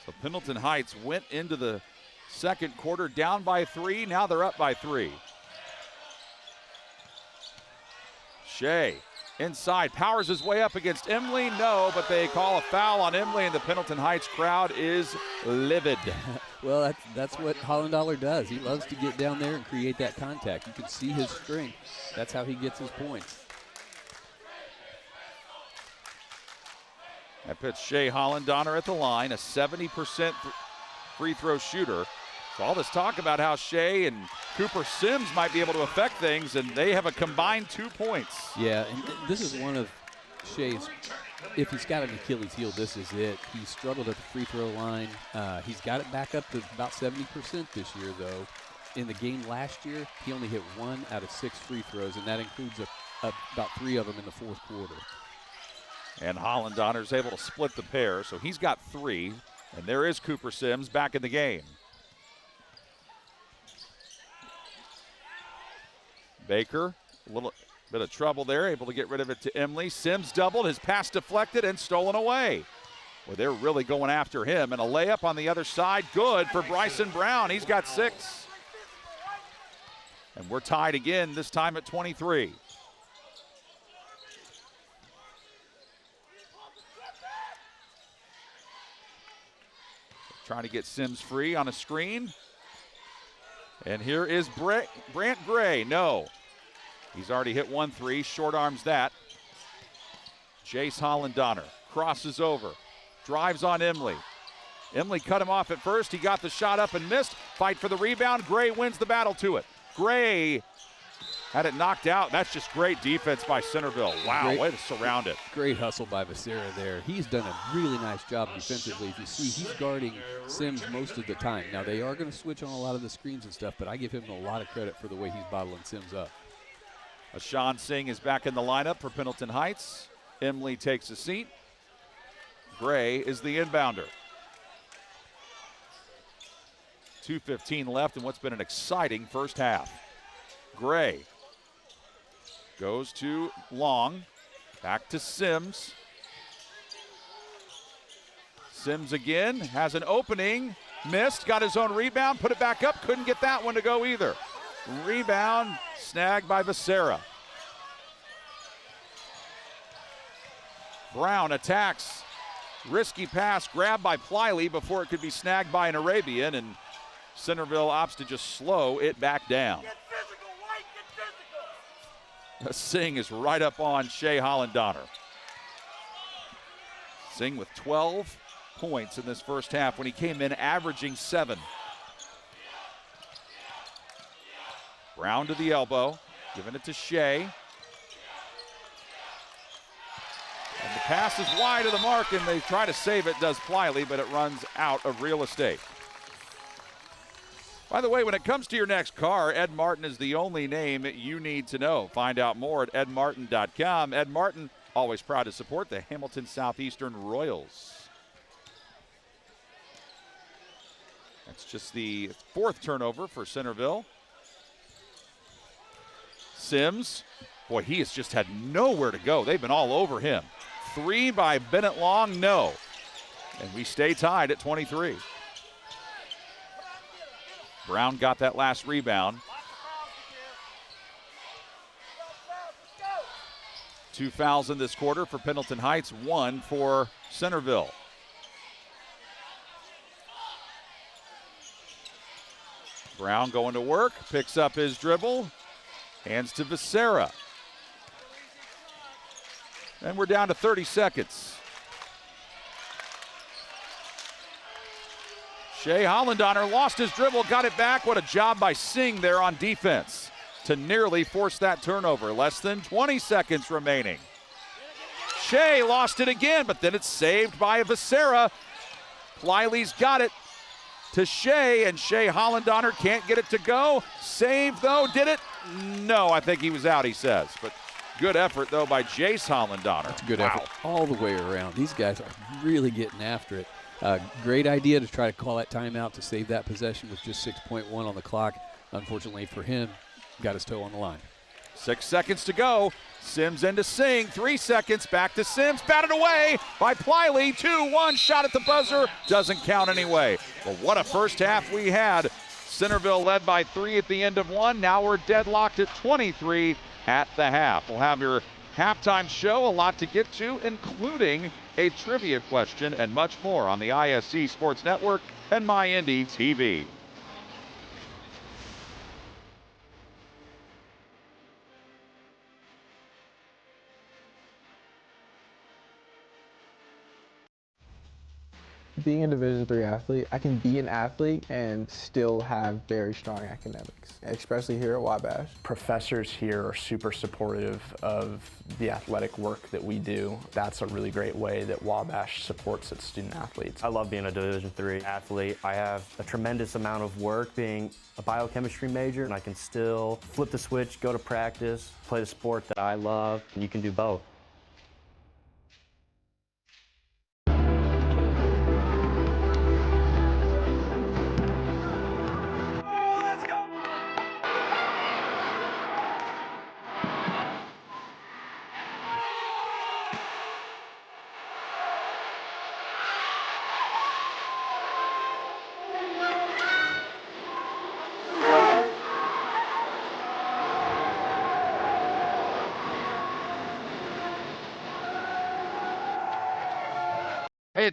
So Pendleton Heights went into the second quarter down by 3. Now they're up by 3. Shea inside, powers his way up against Emily. No, but they call a foul on Emily, and the Pendleton Heights crowd is livid. Well, that's what Hollandonner does. He loves to get down there and create that contact. You can see his strength. That's how he gets his points. That puts Shea Hollandonner at the line, a 70% free throw shooter. So all this talk about how Shea and Cooper Sims might be able to affect things, and they have a combined 2 points. Yeah, and this is one of Shea's, if he's got an Achilles heel, this is it. He struggled at the free throw line. He's got it back up to about 70% this year, though. In the game last year, he only hit 1 out of 6 free throws, and that includes about 3 of them in the fourth quarter. And Hollandonner's able to split the pair, so he's got 3. And there is Cooper Sims back in the game. Baker, a little bit of trouble there, able to get rid of it to Emily. Sims doubled, his pass deflected and stolen away. Well, they're really going after him. And a layup on the other side, good for Bryson Brown. He's got 6. And we're tied again, this time at 23. trying to get Sims free on a screen. And here is Brant Gray. No. He's already hit 1-3. Short arms that. Jace Holland-Donner crosses over. Drives on Emily. Emily cut him off at first. He got the shot up and missed. Fight for the rebound. Gray wins the battle to it. Gray had it knocked out. That's just great defense by Centerville. Wow, way to surround it. Great hustle by Becerra there. He's done a really nice job defensively. If you see, he's guarding Sims most of the time. Now, they are going to switch on a lot of the screens and stuff, but I give him a lot of credit for the way he's bottling Sims up. Ashawn Singh is back in the lineup for Pendleton Heights. Emily takes a seat. Gray is the inbounder. 2:15 left in what's been an exciting first half. Gray goes to Long, back to Sims. Sims again, has an opening, missed, got his own rebound, put it back up, couldn't get that one to go either. Rebound snagged by Becerra. Brown attacks, risky pass grabbed by Pliley before it could be snagged by an Arabian, and Centerville opts to just slow it back down. Singh is right up on Shea Holland-Donner. Singh with 12 points in this first half when he came in averaging 7. Brown to the elbow, giving it to Shea. And the pass is wide of the mark, and they try to save it, does Pliley, but it runs out of real estate. By the way, when it comes to your next car, Ed Martin is the only name you need to know. Find out more at edmartin.com. Ed Martin, always proud to support the Hamilton Southeastern Royals. That's just the 4th turnover for Centerville. Sims, boy, he has just had nowhere to go. They've been all over him. 3 by Bennett Long, no. And we stay tied at 23. Brown got that last rebound. 2 fouls in this quarter for Pendleton Heights, 1 for Centerville. Brown going to work, picks up his dribble, hands to Becerra. And we're down to 30 seconds. Shea Holland-Donner lost his dribble, got it back. What a job by Singh there on defense to nearly force that turnover. Less than 20 seconds remaining. Shea lost it again, but then it's saved by Becerra. Pliley's got it to Shea, and Shea Holland-Donner can't get it to go. Save, though, did it? No, I think he was out, he says. But good effort, though, by Jace Holland-Donner. That's a good effort all the way around. These guys are really getting after it. Great idea to try to call that timeout to save that possession with just 6.1 on the clock. Unfortunately for him, got his toe on the line. 6 seconds to go. Sims into Singh. 3 seconds. Back to Sims. Batted away by Pliley. 2-1 shot at the buzzer. Doesn't count anyway. Well, what a first half we had. Centerville led by 3 at the end of 1. Now we're deadlocked at 23 at the half. We'll have your halftime show. A lot to get to, including a trivia question and much more on the ISC Sports Network and MyIndy TV. Being a Division III athlete, I can be an athlete and still have very strong academics, especially here at Wabash. Professors here are super supportive of the athletic work that we do. That's a really great way that Wabash supports its student athletes. I love being a Division III athlete. I have a tremendous amount of work being a biochemistry major, and I can still flip the switch, go to practice, play the sport that I love, and you can do both.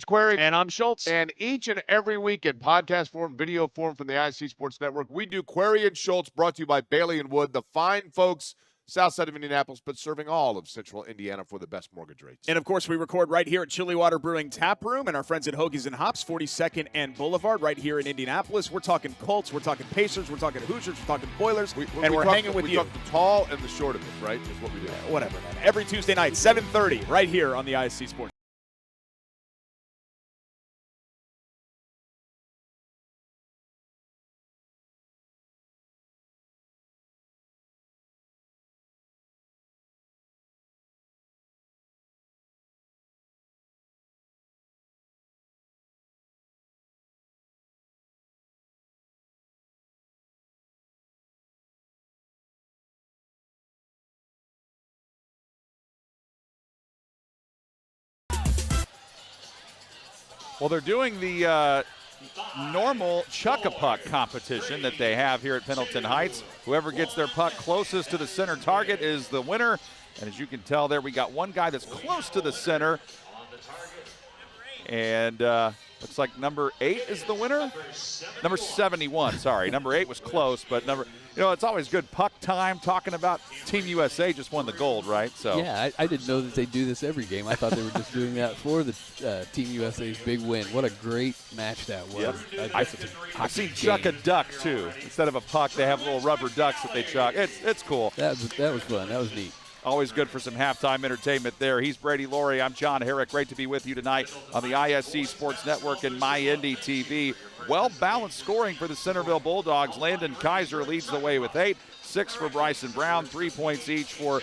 it's Query. And I'm Schultz. And each and every week in podcast form, video form from the IC Sports Network, we do Query and Schultz, brought to you by Bailey and Wood, the fine folks south side of Indianapolis, but serving all of central Indiana for the best mortgage rates. And, of course, we record right here at Chillywater Brewing Tap Room and our friends at Hoagies and Hops, 42nd and Boulevard, right here in Indianapolis. We're talking Colts, we're talking Pacers, we're talking Hoosiers, we're talking Boilers, and we're hanging with you. We talk the tall and the short of it, right, is what we do. Whatever, man. Every Tuesday night, 7:30, right here on the ISC Sports. Well, they're doing the normal chuck-a-puck competition that they have here at Pendleton Heights. Whoever gets their puck closest to the center target is the winner. And as you can tell there, we got one guy that's close to the center. And looks like number 8 is the winner. Number 71, sorry. Number 8 was close, but it's always good puck time talking about Team USA just won the gold, right? So yeah, I didn't know that they do this every game. I thought they were just doing that for the Team USA's big win. What a great match that was. Yep. I've seen chuck a duck too. Instead of a puck, they have little rubber ducks that they chuck. It's cool. That was fun. That was neat. Always good for some halftime entertainment there. He's Brady Laurie. I'm John Herrick. Great to be with you tonight on the ISC Sports Network and MyIndy TV. Well-balanced scoring for the Centerville Bulldogs. Landon Kaiser leads the way with 8, 6 for Bryson Brown, 3 points each for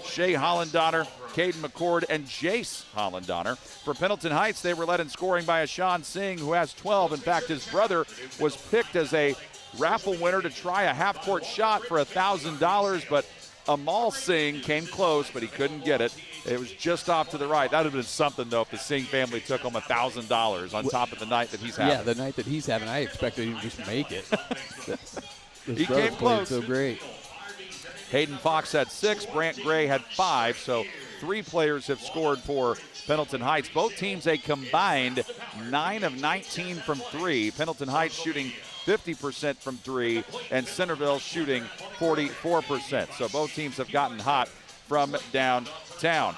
Shea Hollandonner, Caden McCord, and Jace Hollandonner. For Pendleton Heights, they were led in scoring by Ashawn Singh, who has 12. In fact, his brother was picked as a raffle winner to try a half-court shot for $1,000, but Amal Singh came close, but he couldn't get it. It was just off to the right. That would have been something, though, if the Singh family took him $1,000 on top of the night that he's having. Yeah, the night that he's having. I expected him to just make it. He came close. So great. Hayden Fox had 6. Brant Gray had 5. So 3 players have scored for Pendleton Heights. Both teams a combined 9 of 19 from 3. Pendleton Heights shooting 50% from 3, and Centerville shooting 44%. So both teams have gotten hot from downtown.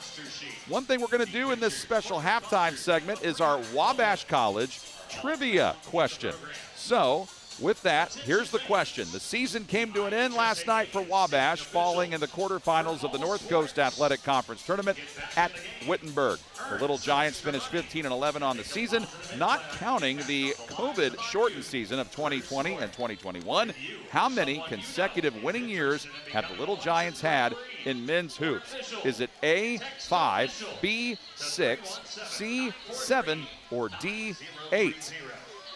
One thing we're going to do in this special halftime segment is our Wabash College trivia question. So with that, here's the question. The season came to an end last night for Wabash, falling in the quarterfinals of the North Coast Athletic Conference Tournament at Wittenberg. The Little Giants finished 15-11 on the season, not counting the COVID-shortened season of 2020 and 2021. How many consecutive winning years have the Little Giants had in men's hoops? Is it A, 5, B, 6, C, 7, or D, 8?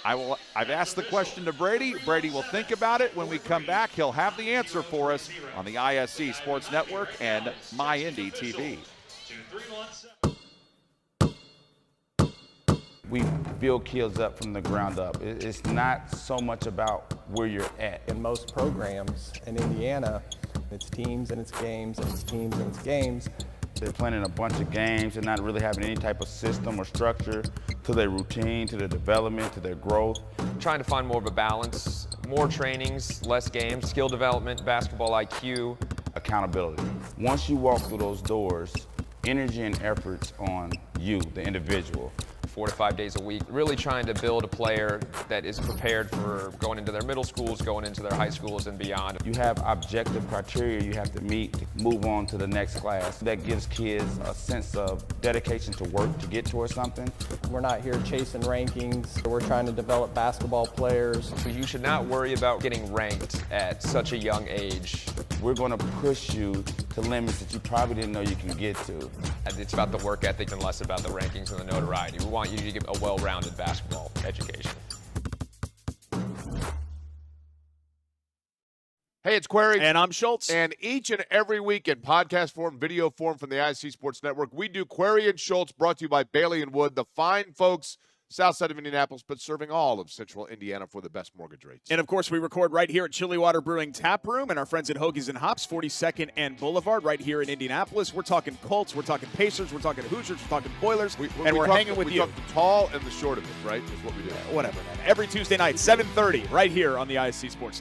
I've asked the question to Brady. Brady will think about it. When we come back, he'll have the answer for us on the ISC Sports Network and MyIndy TV. We build kids up from the ground up. It's not so much about where you're at. In most programs in Indiana, it's teams and it's games and it's teams and it's games. They're playing in a bunch of games and not really having any type of system or structure to their routine, to their development, to their growth. Trying to find more of a balance, more trainings, less games, skill development, basketball IQ. Accountability. Once you walk through those doors, energy and effort's on you, the individual. 4 to 5 days a week, really trying to build a player that is prepared for going into their middle schools, going into their high schools and beyond. You have objective criteria you have to meet to move on to the next class. That gives kids a sense of dedication to work to get towards something. We're not here chasing rankings. We're trying to develop basketball players. So you should not worry about getting ranked at such a young age. We're going to push you to limits that you probably didn't know you can get to. It's about the work ethic and less about the rankings and the notoriety. We want you to get a well-rounded basketball education. Hey, it's Query. And I'm Schultz. And each and every week in podcast form, video form from the IC Sports Network, we do Query and Schultz, brought to you by Bailey and Wood, the fine folks south side of Indianapolis, but serving all of central Indiana for the best mortgage rates. And, of course, we record right here at Chili Water Brewing Tap Room and our friends at Hoagies and Hops, 42nd and Boulevard, right here in Indianapolis. We're talking Colts, we're talking Pacers, we're talking Hoosiers, we're talking Boilers, we're hanging with you. We talk the tall and the short of it, right, is what we do. Whatever, man. Every Tuesday night, 7:30, right here on the ISC Sports.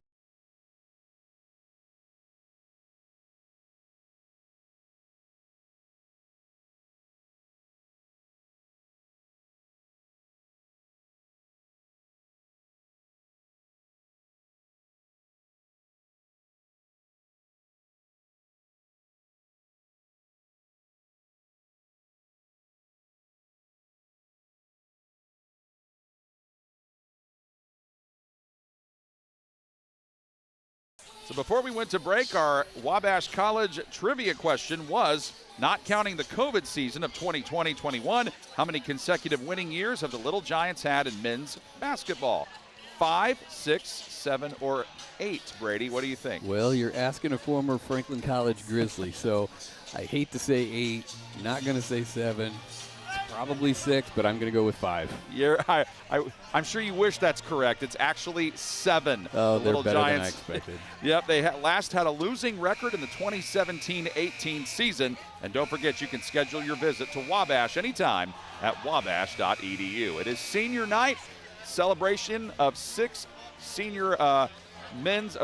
So before we went to break, our Wabash College trivia question was, not counting the COVID season of 2020-21, how many consecutive winning years have the Little Giants had in men's basketball? 5, 6, 7, or 8, Brady? What do you think? Well, you're asking a former Franklin College Grizzly, so I hate to say 8, not going to say 7. It's probably 6, but I'm going to go with 5. I'm sure you wish that's correct. It's actually 7. Oh, the they're Little better Giants. than I expected. Yep, they last had a losing record in the 2017-18 season. And don't forget, you can schedule your visit to Wabash anytime at wabash.edu. It is senior night, celebration of 6 senior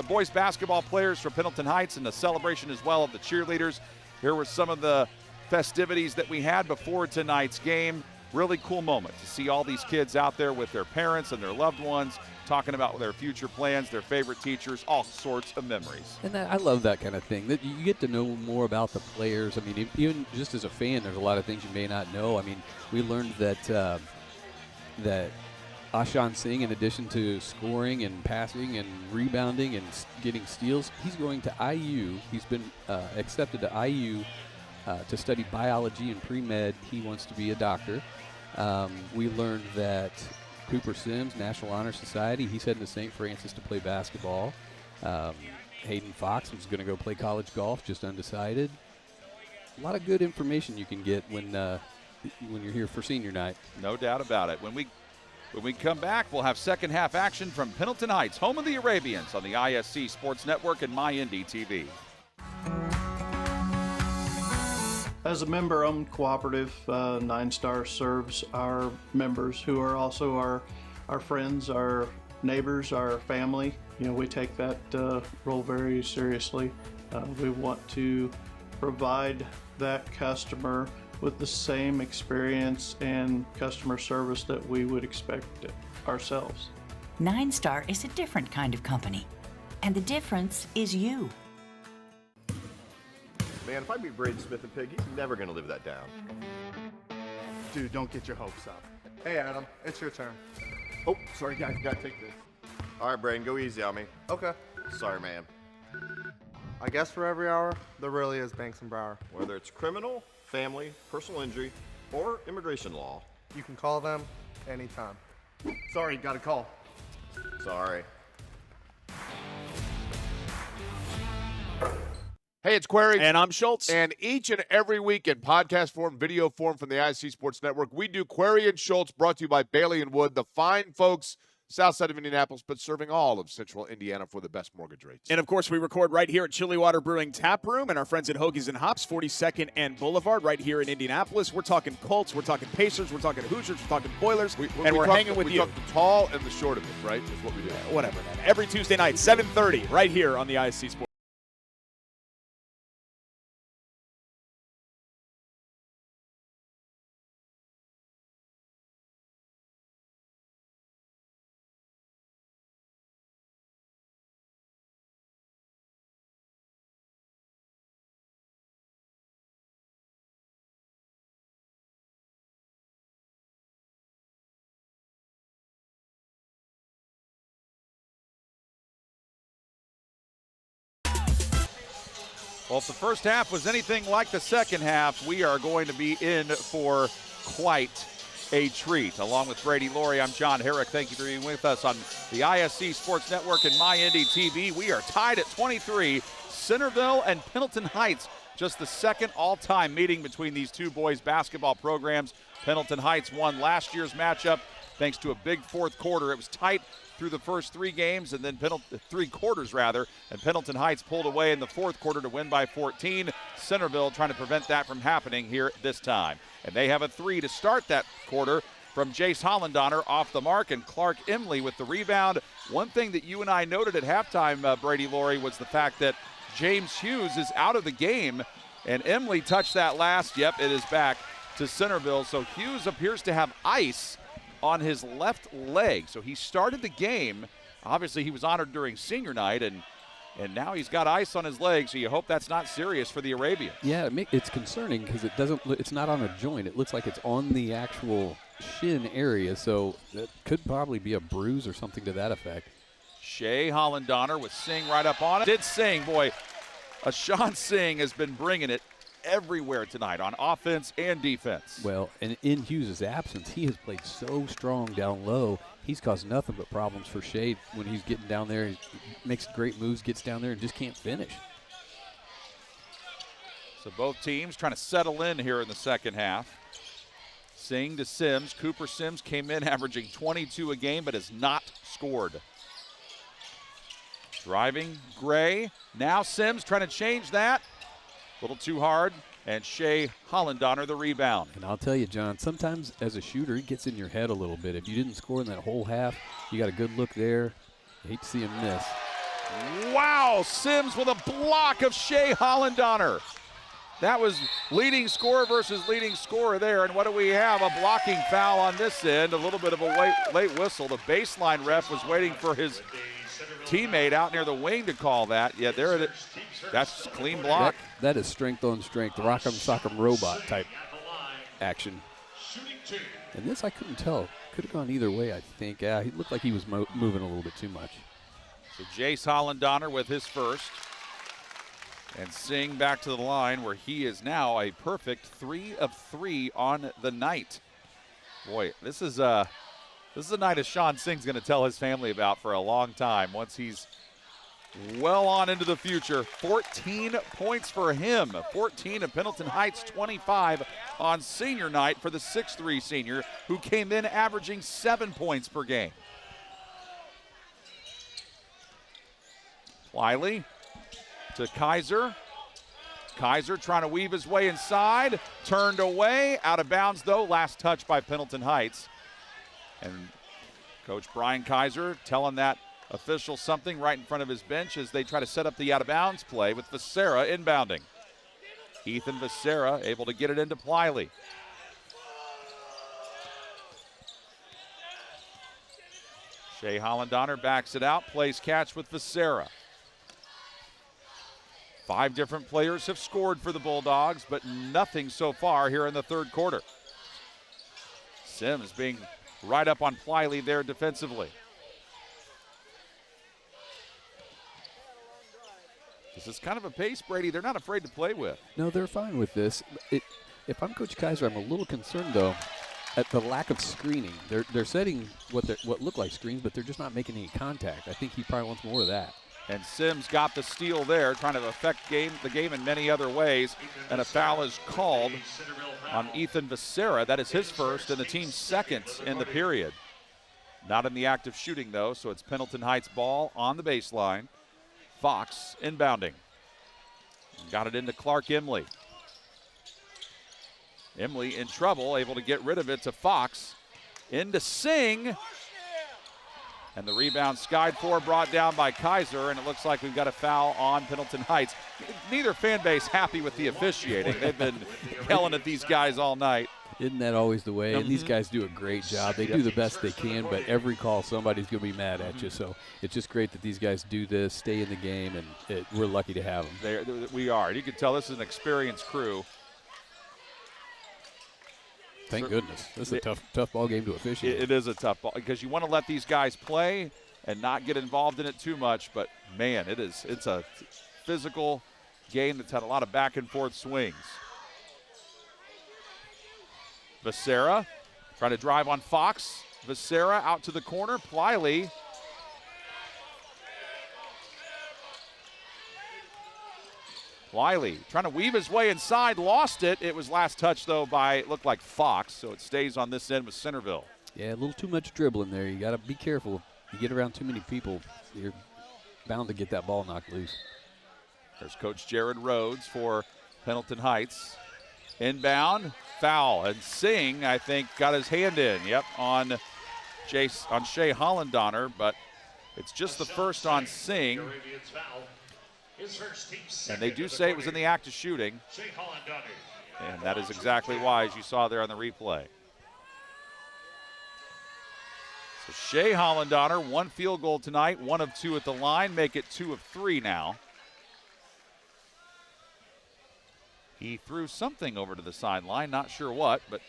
boys basketball players from Pendleton Heights, and a celebration as well of the cheerleaders. Here were some of the festivities that we had before tonight's game. Really cool moment to see all these kids out there with their parents and their loved ones talking about their future plans, their favorite teachers, all sorts of memories. And I love that kind of thing, that you get to know more about the players. I mean, even just as a fan, there's a lot of things you may not know. I mean, we learned that that Ashan Singh, in addition to scoring and passing and rebounding and getting steals, he's going to IU. He's been accepted to IU to study biology and pre-med. He wants to be a doctor. We learned that Cooper Sims, National Honor Society, he's heading to St. Francis to play basketball. Hayden Fox was going to go play college golf, just undecided. A lot of good information you can get when you're here for senior night. No doubt about it. When we come back, we'll have second half action from Pendleton Heights, home of the Arabians, on the ISC Sports Network and MyIndy TV. As a member-owned cooperative, 9 Star serves our members who are also our friends, our neighbors, our family. You know, we take that role very seriously. We want to provide that customer with the same experience and customer service that we would expect ourselves. 9 Star is a different kind of company, and the difference is you. Man, if I meet Braden Smith and Pig, he's never going to live that down. Dude, don't get your hopes up. Hey, Adam, it's your turn. Oh, sorry, guys, gotta take this. All right, Braden, go easy on me. Okay. Sorry, man. I guess for every hour, there really is Banks and Brower. Whether it's criminal, family, personal injury, or immigration law. You can call them anytime. Sorry, got a call. Sorry. Hey, it's Query. And I'm Schultz. And each and every week in podcast form, video form from the ISC Sports Network, we do Query and Schultz, brought to you by Bailey and Wood, the fine folks south side of Indianapolis, but serving all of central Indiana for the best mortgage rates. And, of course, we record right here at Chili Water Brewing Tap Room and our friends at Hoagies and Hops, 42nd and Boulevard, right here in Indianapolis. We're talking Colts, we're talking Pacers, we're talking Hoosiers, we're talking Boilers, we're hanging with you. We talk the tall and the short of it, right, is what we do. Whatever, man. Every Tuesday night, 7:30, right here on the ISC Sports. Well, if the first half was anything like the second half, we are going to be in for quite a treat. Along with Brady Laurie, I'm John Herrick. Thank you for being with us on the ISC Sports Network and MyIndy TV. We are tied at 23. Centerville and Pendleton Heights, just the second all-time meeting between these two boys basketball programs. Pendleton Heights won last year's matchup thanks to a big fourth quarter. It was tight through the first 3 games, and then 3 quarters rather, and Pendleton Heights pulled away in the fourth quarter to win by 14. Centerville trying to prevent that from happening here this time. And they have a 3 to start that quarter from Jace Hollandonner off the mark, and Clark Emley with the rebound. One thing that you and I noted at halftime, Brady Laurie, was the fact that James Hughes is out of the game, and Emley touched that last. Yep, it is back to Centerville. So Hughes appears to have ice on his left leg. So he started the game. Obviously, he was honored during senior night, and now he's got ice on his leg, so you hope that's not serious for the Arabians. Yeah, it's concerning because it's not on a joint. It looks like it's on the actual shin area, so it could probably be a bruise or something to that effect. Shea Hollandonner with Singh right up on it. Did Singh, boy, Sean Singh has been bringing it everywhere tonight on offense and defense. Well, and in Hughes' absence, he has played so strong down low. He's caused nothing but problems for Shea when he's getting down there. He makes great moves, gets down there, and just can't finish. So both teams trying to settle in here in the second half. Singh to Sims. Cooper Sims came in averaging 22 a game, but has not scored. Driving Gray. Now Sims trying to change that. A little too hard. And Shea Hollandonner the rebound. And I'll tell you, John, sometimes as a shooter, it gets in your head a little bit. If you didn't score in that whole half, you got a good look there. I hate to see him miss. Wow, Sims with a block of Shea Hollandonner. That was leading scorer versus leading scorer there. And what do we have? A blocking foul on this end. A little bit of a late whistle. The baseline ref was waiting for his teammate out near the wing to call that. Yeah, there it is. That's clean block. That is strength on strength, rock'em sock'em robot type action. And this I couldn't tell. Could have gone either way, I think. Yeah, he looked like he was moving a little bit too much. So Jace Hollandonner with his first. And Singh back to the line where he is now a perfect 3 of 3 on the night. Boy, this is a night that Sean Singh's going to tell his family about for a long time once he's well on into the future. 14 points for him. 14 at Pendleton Heights, 25 on senior night for the 6'3 senior who came in averaging 7 points per game. Wiley to Kaiser. Kaiser trying to weave his way inside. Turned away. Out of bounds, though. Last touch by Pendleton Heights. And Coach Brian Kaiser telling that official something right in front of his bench as they try to set up the out-of-bounds play with Becerra inbounding. Ethan Becerra able to get it into Pliley. Shea Hollandonner backs it out, plays catch with Becerra. 5 different players have scored for the Bulldogs, but nothing so far here in the third quarter. Sims being right up on Pliley there defensively. This is kind of a pace, Brady, they're not afraid to play with. No, they're fine with this. If I'm Coach Kaiser, I'm a little concerned, though, at the lack of screening. They're setting what look like screens, but they're just not making any contact. I think he probably wants more of that. And Sims got the steal there, trying to affect the game in many other ways. And a foul is called on Ethan Becerra. That is his first and the team's second in the period. Not in the act of shooting, though, so it's Pendleton Heights ball on the baseline. Fox inbounding. Got it into Clark Emley. Emley in trouble, able to get rid of it to Fox. Into Singh. And the rebound skied for, brought down by Kaiser, and it looks like we've got a foul on Pendleton Heights. Neither fan base happy with the officiating. They've been yelling at these guys all night. Isn't that always the way? And these guys do a great job. They do the best they can, but every call somebody's going to be mad at you. So it's just great that these guys do this, stay in the game, and we're lucky to have them. We are. You can tell this is an experienced crew. Thank goodness. This is a tough ball game to officiate. It is a tough ball because you want to let these guys play and not get involved in it too much. But, man, it's a physical game that's had a lot of back and forth swings. Becerra trying to drive on Fox. Becerra out to the corner. Pliley. Pliley trying to weave his way inside, lost it. It was last touch, though, by, it looked like Fox, so it stays on this end with Centerville. Yeah, a little too much dribbling there. You got to be careful. If you get around too many people, you're bound to get that ball knocked loose. There's Coach Jared Rhodes for Pendleton Heights. Inbound, foul, and Singh, I think, got his hand in. Yep, on Shea Hollendonner, but it's just the first on Singh. And they do say it was in the act of shooting. And that is exactly why, as you saw there on the replay. So Shea Hollendonner, 1 field goal tonight, 1 of 2 at the line, make it 2 of 3 now. He threw something over to the sideline, not sure what, but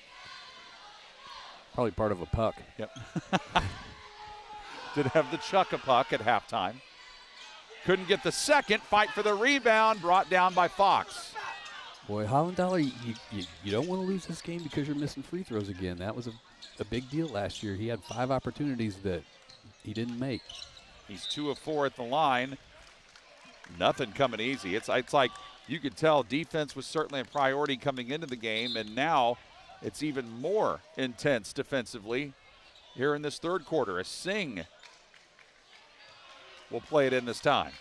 probably part of a puck. Yep. Did have the chuck-a-puck at halftime. Couldn't get the second, fight for the rebound, brought down by Fox. Boy, Hollendonner, you don't want to lose this game because you're missing free throws again. That was a big deal last year. He had 5 opportunities that he didn't make. He's 2 of 4 at the line. Nothing coming easy. It's like you could tell defense was certainly a priority coming into the game, and now it's even more intense defensively here in this third quarter. As Singh will play it in this time.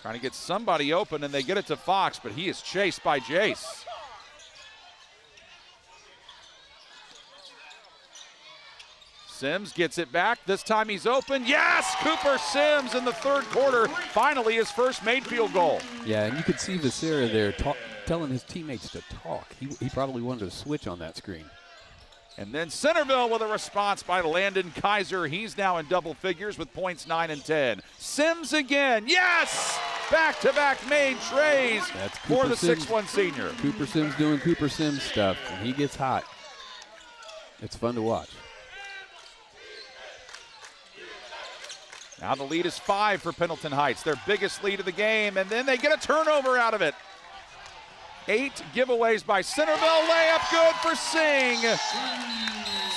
Trying to get somebody open, and they get it to Fox, but he is chased by Jace. Sims gets it back. This time he's open. Yes! Cooper Sims in the third quarter. Finally his first made field goal. Yeah, and you could see Becerra there telling his teammates to talk. He probably wanted to switch on that screen. And then Centerville with a response by Landon Kaiser. He's now in double figures with points 9 and 10. Sims again. Yes! Back-to-back made trays for the 6'1 senior. Cooper Sims doing Cooper Sims stuff, and he gets hot. It's fun to watch. Now the lead is 5 for Pendleton Heights, their biggest lead of the game, and then they get a turnover out of it. 8 giveaways by Centerville. Layup good for Singh.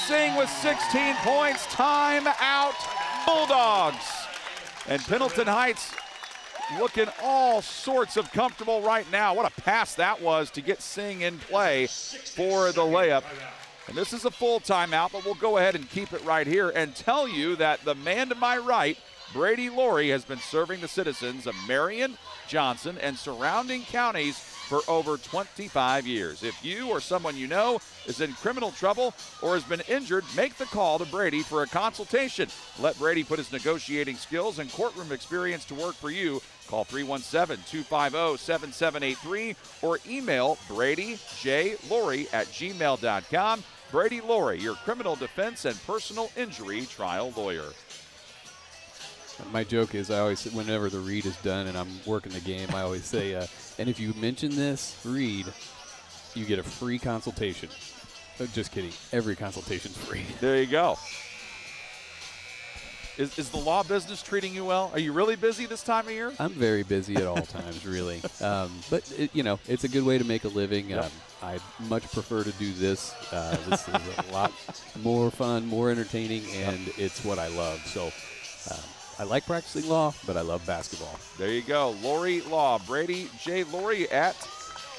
Singh with 16 points. Time out. Bulldogs. And Pendleton Heights looking all sorts of comfortable right now. What a pass that was to get Singh in play for the layup. And this is a full timeout, but we'll go ahead and keep it right here and tell you that the man to my right, Brady Laurie, has been serving the citizens of Marion, Johnson, and surrounding counties for over 25 years. If you or someone you know is in criminal trouble or has been injured, make the call to Brady for a consultation. Let Brady put his negotiating skills and courtroom experience to work for you. Call 317-250-7783 or email bradyjlaurie@gmail.com. Brady Laurie, your criminal defense and personal injury trial lawyer. My joke is I always, whenever the read is done and I'm working the game, I always say, and if you mention this read, you get a free consultation. Just kidding. Every consultation's free. There you go. Is the law business treating you well? Are you really busy this time of year? I'm very busy at all times, really. But, it's a good way to make a living. Yep. I much prefer to do this. This is a lot more fun, more entertaining, and it's what I love. So I like practicing law, but I love basketball. There you go. Laurie Law, Brady J. Laurie at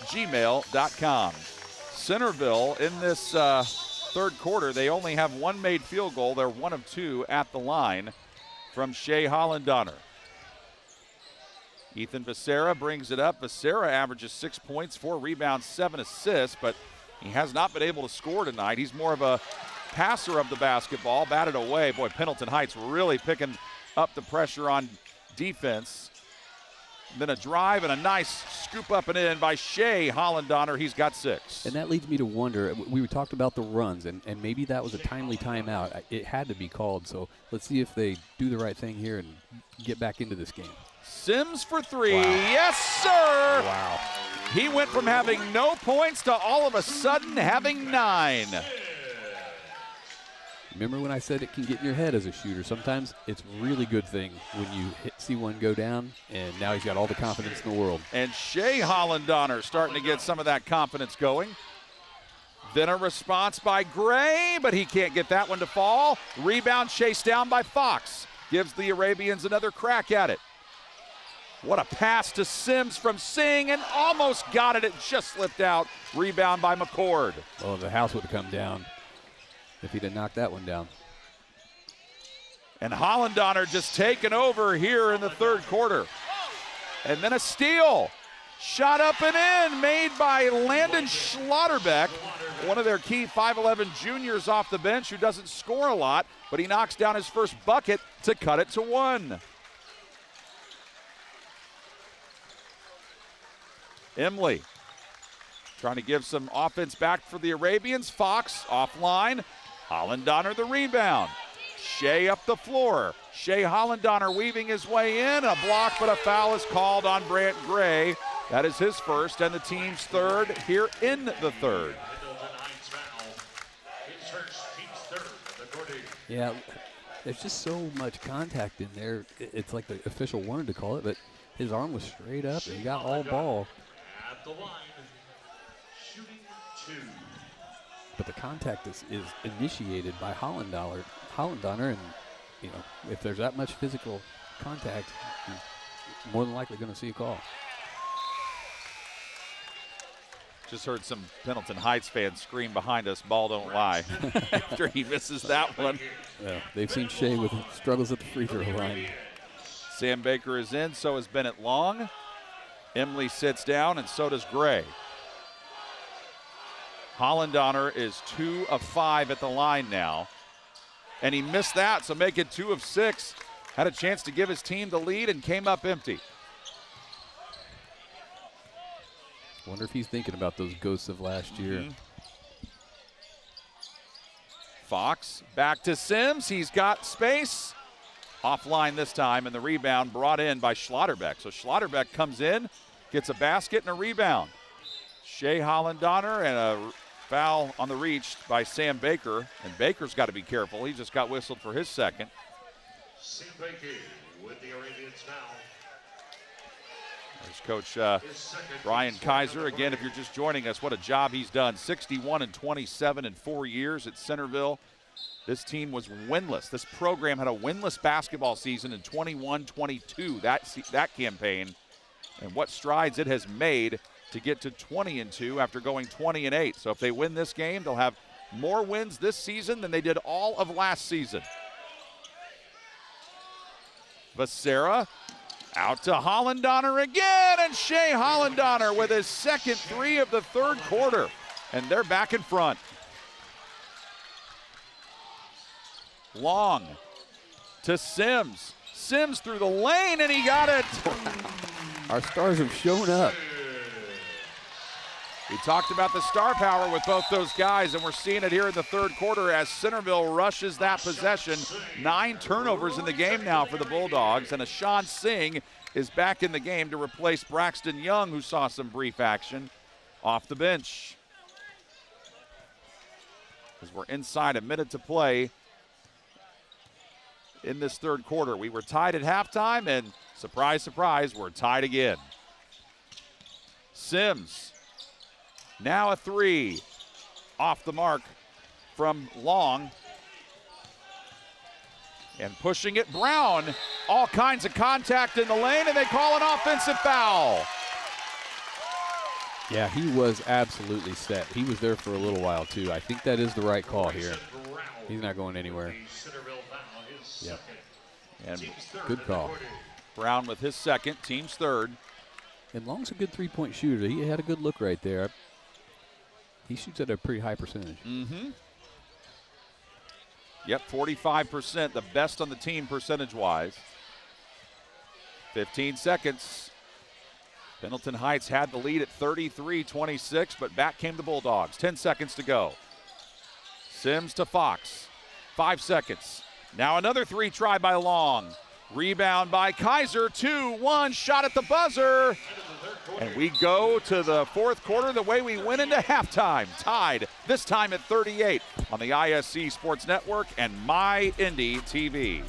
gmail.com. Centerville in this third quarter, they only have 1 made field goal. They're 1 of 2 at the line from Shea Hollendonner. Ethan Becerra brings it up. Becerra averages 6 points, 4 rebounds, 7 assists, but he has not been able to score tonight. He's more of a passer of the basketball, batted away. Boy, Pendleton Heights really picking up the pressure on defense. Then a drive and a nice scoop up and in by Shea Hollendonner. He's got 6. And that leads me to wonder, we talked about the runs, and maybe that was a timely timeout. It had to be called, so let's see if they do the right thing here and get back into this game. Sims for 3. Wow. Yes, sir. Wow. He went from having no points to all of a sudden having 9. Remember when I said it can get in your head as a shooter? Sometimes it's a really good thing when you see one go down, and now he's got all the confidence in the world. And Shea Hollendonner starting to get some of that confidence going. Then a response by Gray, but he can't get that one to fall. Rebound chased down by Fox. Gives the Arabians another crack at it. What a pass to Sims from Singh, and almost got it. It just slipped out. Rebound by McCord. Oh, the house would have come down if he'd have knocked that one down. And Hollendonner just taken over here in the third quarter. And then a steal. Shot up and in, made by Landon Schlotterbeck, one of their key 5'11 juniors off the bench who doesn't score a lot, but he knocks down his first bucket to cut it to 1. Emily trying to give some offense back for the Arabians. Fox offline. Hollendonner the rebound. Shea up the floor. Shea Hollendonner weaving his way in. A block, but a foul is called on Brant Gray. That is his first and the team's third here in the third. Yeah, there's just so much contact in there. It's like the official wanted to call it, but his arm was straight up and he got all ball. At the line, shooting 2. But the contact is initiated by Hollendonner, and you know, if there's that much physical contact, you're more than likely going to see a call. Just heard some Pendleton Heights fans scream behind us, ball don't lie, after he misses that one. Yeah, they've seen Shea with struggles at the free throw line. Sam Baker is in, so is Bennett Long. Emily sits down, and so does Gray. Hollendonner is 2 of 5 at the line now. And he missed that, so make it 2 of 6. Had a chance to give his team the lead and came up empty. Wonder if he's thinking about those ghosts of last year. Fox back to Sims. He's got space. Offline this time, and the rebound brought in by Schlotterbeck. So Schlotterbeck comes in, gets a basket and a rebound. Shea Hollendonner and a foul on the reach by Sam Baker. And Baker's got to be careful. He just got whistled for his second. Sam Baker with the Arabians foul. There's Coach Brian Kaiser. Again, if you're just joining us, what a job he's done. 61-27 in 4 years at Centerville. This team was winless. This program had a winless basketball season in 21-22, that campaign. And what strides it has made to get to 20-2 after going 20-8. So if they win this game, they'll have more wins this season than they did all of last season. Becerra out to Hollendonner again, and Shea Hollendonner with his second 3 of the third quarter. And they're back in front. Long to Sims. Sims through the lane, and he got it. Our stars have shown up. We talked about the star power with both those guys, and we're seeing it here in the third quarter as Centerville rushes that possession. 9 turnovers in the game now for the Bulldogs, and Ashawn Singh is back in the game to replace Braxton Young, who saw some brief action off the bench. As we're inside a minute to play in this third quarter. We were tied at halftime, and surprise, surprise, we're tied again. Sims. Now a 3 off the mark from Long. And pushing it, Brown. All kinds of contact in the lane, and they call an offensive foul. Yeah, he was absolutely set. He was there for a little while, too. I think that is the right call here. He's not going anywhere. Yep. And good call. Brown with his second, team's third. And Long's a good three-point shooter. He had a good look right there. He shoots at a pretty high percentage. Mm-hmm. Yep, 45%, the best on the team percentage-wise. 15 seconds. Pendleton Heights had the lead at 33-26, but back came the Bulldogs. 10 seconds to go. Sims to Fox. 5 seconds. Now another 3 try by Long. Rebound by Kaiser. 2-1 shot at the buzzer. And we go to the fourth quarter the way we went into halftime. Tied, this time at 38 on the ISC Sports Network and My Indy TV.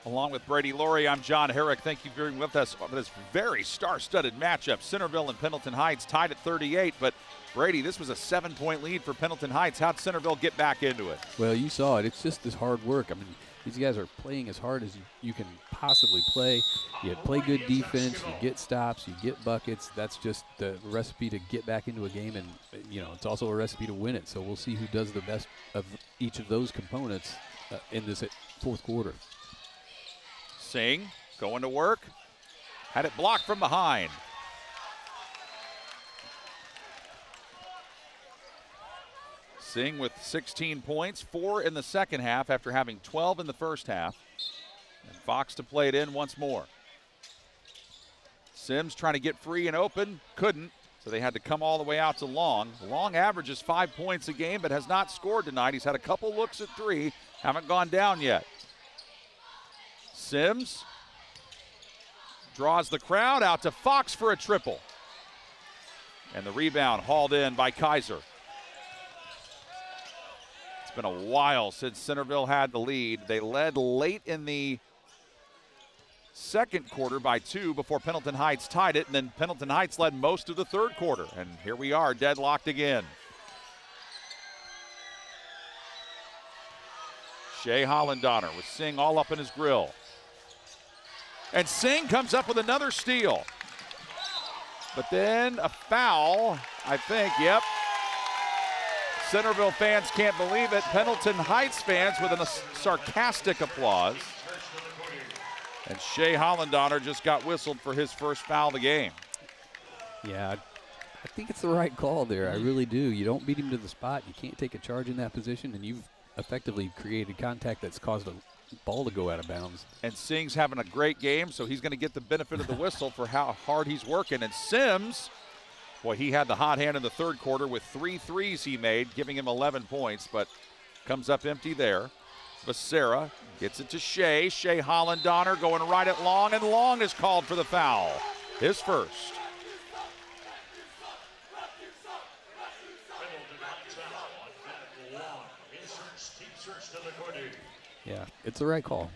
Along with Brady Laurie, I'm John Herrick. Thank you for being with us for this very star-studded matchup. Centerville and Pendleton Heights tied at 38, but Brady, this was a 7-point lead for Pendleton Heights. How'd Centerville get back into it? Well, you saw it. It's just this hard work. I mean, these guys are playing as hard as you can possibly play. You play good defense, you get stops, you get buckets. That's just the recipe to get back into a game, and it's also a recipe to win it. So we'll see who does the best of each of those components in this fourth quarter. Singh going to work. Had it blocked from behind. Singh with 16 points, 4 in the second half after having 12 in the first half. And Fox to play it in once more. Sims trying to get free and open, couldn't, so they had to come all the way out to Long. Long averages 5 points a game but has not scored tonight. He's had a couple looks at three, haven't gone down yet. Sims draws the crowd out to Fox for a triple. And the rebound hauled in by Kaiser. It's been a while since Centerville had the lead. They led late in the second quarter by 2 before Pendleton Heights tied it, and then Pendleton Heights led most of the third quarter. And here we are, deadlocked again. Shea Hollendonner with Singh all up in his grill. And Singh comes up with another steal. But then a foul, I think, yep. Centerville fans can't believe it. Pendleton Heights fans with a sarcastic applause. And Shea Hollendonner just got whistled for his first foul of the game. Yeah, I think it's the right call there. I really do. You don't beat him to the spot. You can't take a charge in that position, and you've effectively created contact that's caused a ball to go out of bounds. And Singh's having a great game, so he's going to get the benefit of the whistle for how hard he's working. And Sims, boy, he had the hot hand in the third quarter with 3 threes he made, giving him 11 points, but comes up empty there. Becerra gets it to Shea. Shea Hollendonner going right at Long, and Long is called for the foul. His first. Yeah, it's the right call.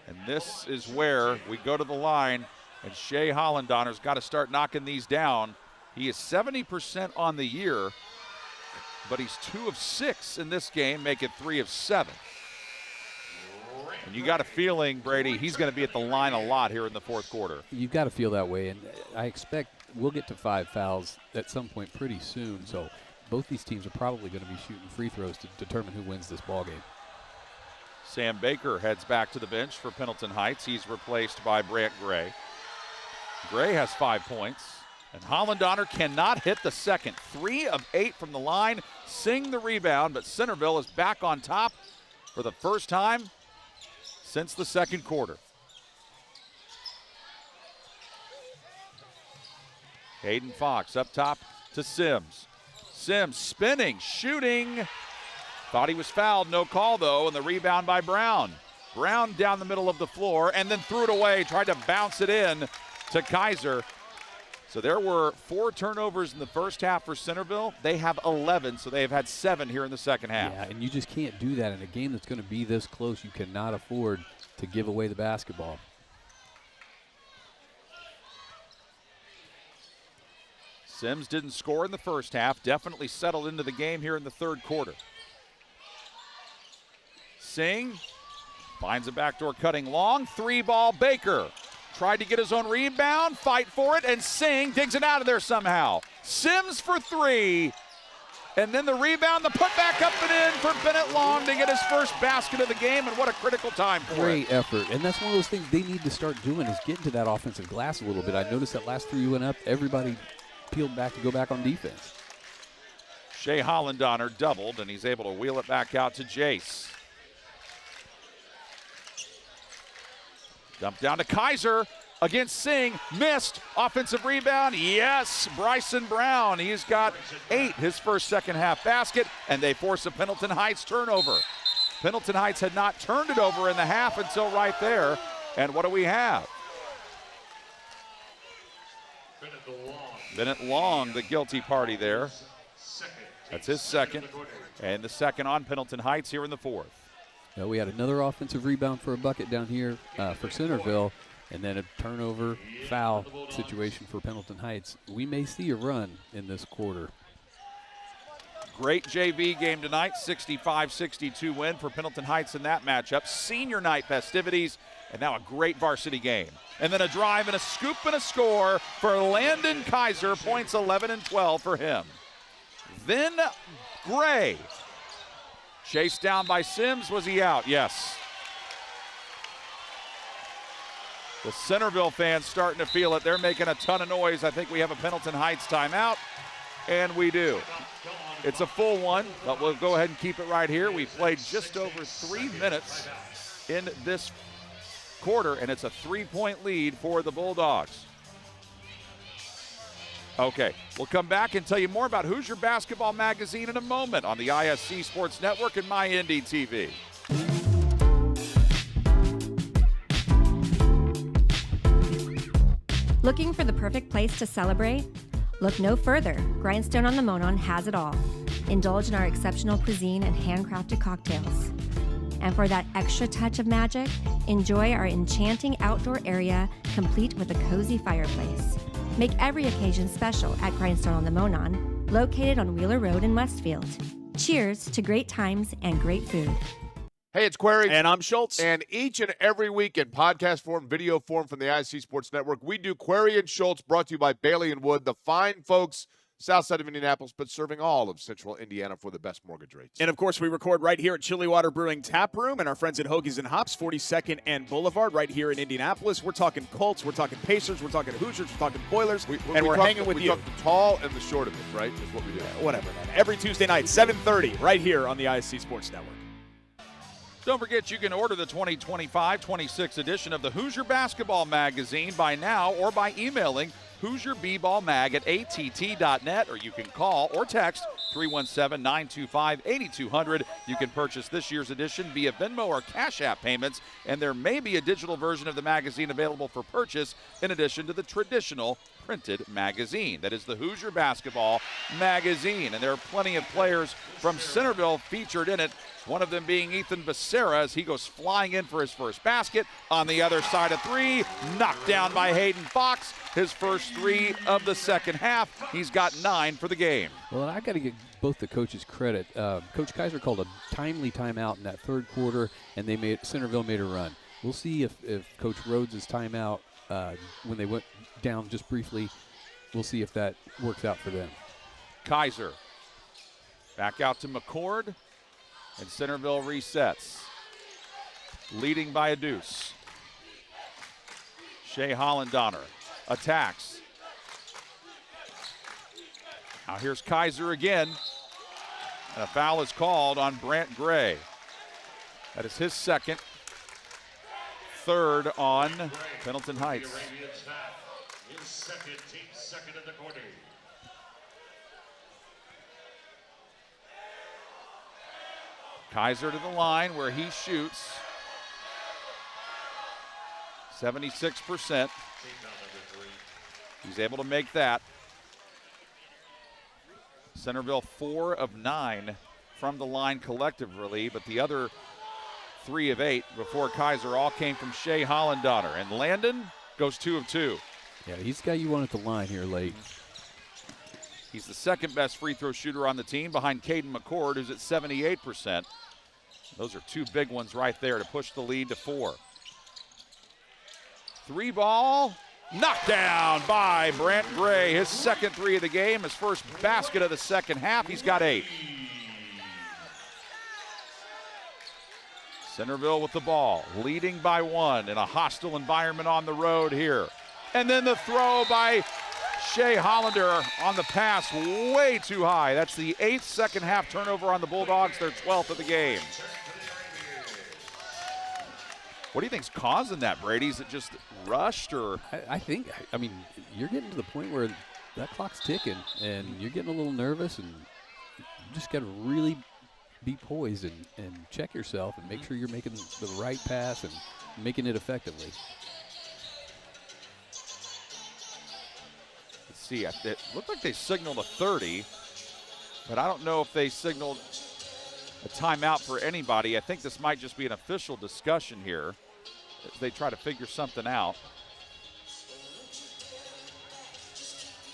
And this is where we go to the line, and Shea Hollendonner's got to start knocking these down. He is 70% on the year, but he's 2 of 6 in this game, making 3 of 7. And you got a feeling, Brady, he's going to be at the line a lot here in the fourth quarter. You've got to feel that way, and I expect we'll get to 5 fouls at some point pretty soon. So both these teams are probably going to be shooting free throws to determine who wins this ball game. Sam Baker heads back to the bench for Pendleton Heights. He's replaced by Brant Gray. Gray has 5 points. And Hollendonner cannot hit the second. 3 of 8 from the line. Singh the rebound, but Centerville is back on top for the first time since the second quarter. Hayden Fox up top to Sims. Sims spinning, shooting. Thought he was fouled, no call though, and the rebound by Brown. Brown down the middle of the floor and then threw it away, tried to bounce it in to Kaiser. So there were 4 turnovers in the first half for Centerville. They have 11, so they have had 7 here in the second half. Yeah, and you just can't do that in a game that's going to be this close. You cannot afford to give away the basketball. Sims didn't score in the first half, definitely settled into the game here in the third quarter. Singh finds a backdoor cutting Long, 3-ball Baker. Tried to get his own rebound, fight for it, and Singh digs it out of there somehow. Sims for 3, and then the rebound, the putback up and in for Bennett Long to get his first basket of the game, and what a critical time for Great it. effort, and that's one of those things they need to start doing is getting to that offensive glass a little bit. I noticed that last 3 went up, everybody peeled back to go back on defense. Shea Hollendonner doubled, and he's able to wheel it back out to Jace. Dump down to Kaiser against Singh. Missed. Offensive rebound. Yes, Bryson Brown. He's got 8, his first second half basket, and they force a Pendleton Heights turnover. Pendleton Heights had not turned it over in the half until right there. And what do we have? Bennett Long, the guilty party there. That's his second. And the second on Pendleton Heights here in the fourth. We had another offensive rebound for a bucket down here for Centerville, and then a turnover foul situation for Pendleton Heights. We may see a run in this quarter. Great JV game tonight, 65-62 win for Pendleton Heights in that matchup. Senior night festivities, and now a great varsity game. And then a drive and a scoop and a score for Landon Kaiser, points 11 and 12 for him. Then Gray, chased down by Sims. Was he out? Yes. The Centerville fans starting to feel it. They're making a ton of noise. I think we have a Pendleton Heights timeout, and we do. It's a full one, but we'll go ahead and keep it right here. We've played just over 3 minutes in this quarter, and it's a 3-point lead for the Bulldogs. Okay, we'll come back and tell you more about Hoosier Basketball Magazine in a moment on the ISC Sports Network and MyNDTV. Looking for the perfect place to celebrate? Look no further. Grindstone on the Monon has it all. Indulge in our exceptional cuisine and handcrafted cocktails. And for that extra touch of magic, enjoy our enchanting outdoor area, complete with a cozy fireplace. Make every occasion special at Grindstone on the Monon, located on Wheeler Road in Westfield. Cheers to great times and great food. Hey, it's Query. And I'm Schultz. And each and every week in podcast form, video form from the ISC Sports Network, we do Query and Schultz, brought to you by Bailey and Wood, the fine folks south side of Indianapolis, but serving all of central Indiana for the best mortgage rates. And, of course, we record right here at Chili Water Brewing Tap Room and our friends at Hoagies and Hops, 42nd and Boulevard, right here in Indianapolis. We're talking Colts, we're talking Pacers, we're talking Hoosiers, we're talking Boilers, and we're hanging with you. We talk the tall and the short of it, right, is what we do. Yeah, whatever, man. Every Tuesday night, 7:30, right here on the ISC Sports Network. Don't forget, you can order the 2025-26 edition of the Hoosier Basketball Magazine by now or by emailing HoosierBballMag@att.net, or you can call or text 317-925-8200. You can purchase this year's edition via Venmo or Cash App payments, and there may be a digital version of the magazine available for purchase in addition to the traditional printed magazine. That is the Hoosier Basketball Magazine, and there are plenty of players from Centerville featured in it, one of them being Ethan Becerra as he goes flying in for his first basket. On the other side of three, knocked down by Hayden Fox, his first three of the second half. He's got 9 for the game. Well, I got to give both the coaches credit. Coach Kaiser called a timely timeout in that third quarter, and Centerville made a run. We'll see if Coach Rhodes' timeout, when they went down just briefly, we'll see if that works out for them. Kaiser back out to McCord, and Centerville resets, leading by a deuce. Shea Hollendonner attacks. Now here's Kaiser again, and a foul is called on Brant Gray. That is his second, third on Pendleton Heights. His second, team second in the quarter. Kaiser to the line where he shoots 76%. He's able to make that. Centerville 4 of 9 from the line collectively, but the other 3 of 8 before Kaiser all came from Shea Hollendonner. And Landon goes 2 of 2. Yeah, he's got you one at the line here late. He's the second best free throw shooter on the team behind Caden McCord, who's at 78%. Those are 2 big ones right there to push the lead to 4. 3 ball, knocked down by Brant Gray. His second 3 of the game, his first basket of the second half. He's got 8. Centerville with the ball, leading by 1 in a hostile environment on the road here. And then the throw by Shea Hollander on the pass, way too high. That's the 8th second half turnover on the Bulldogs, their 12th of the game. What do you think's causing that, Brady? Is it just rushed, or? I mean, you're getting to the point where that clock's ticking, and you're getting a little nervous, and you just got to really be poised and check yourself and make sure you're making the right pass and making it effectively. Let's see, it looked like they signaled a 30, but I don't know if they signaled a timeout for anybody. I think this might just be an official discussion here as they try to figure something out.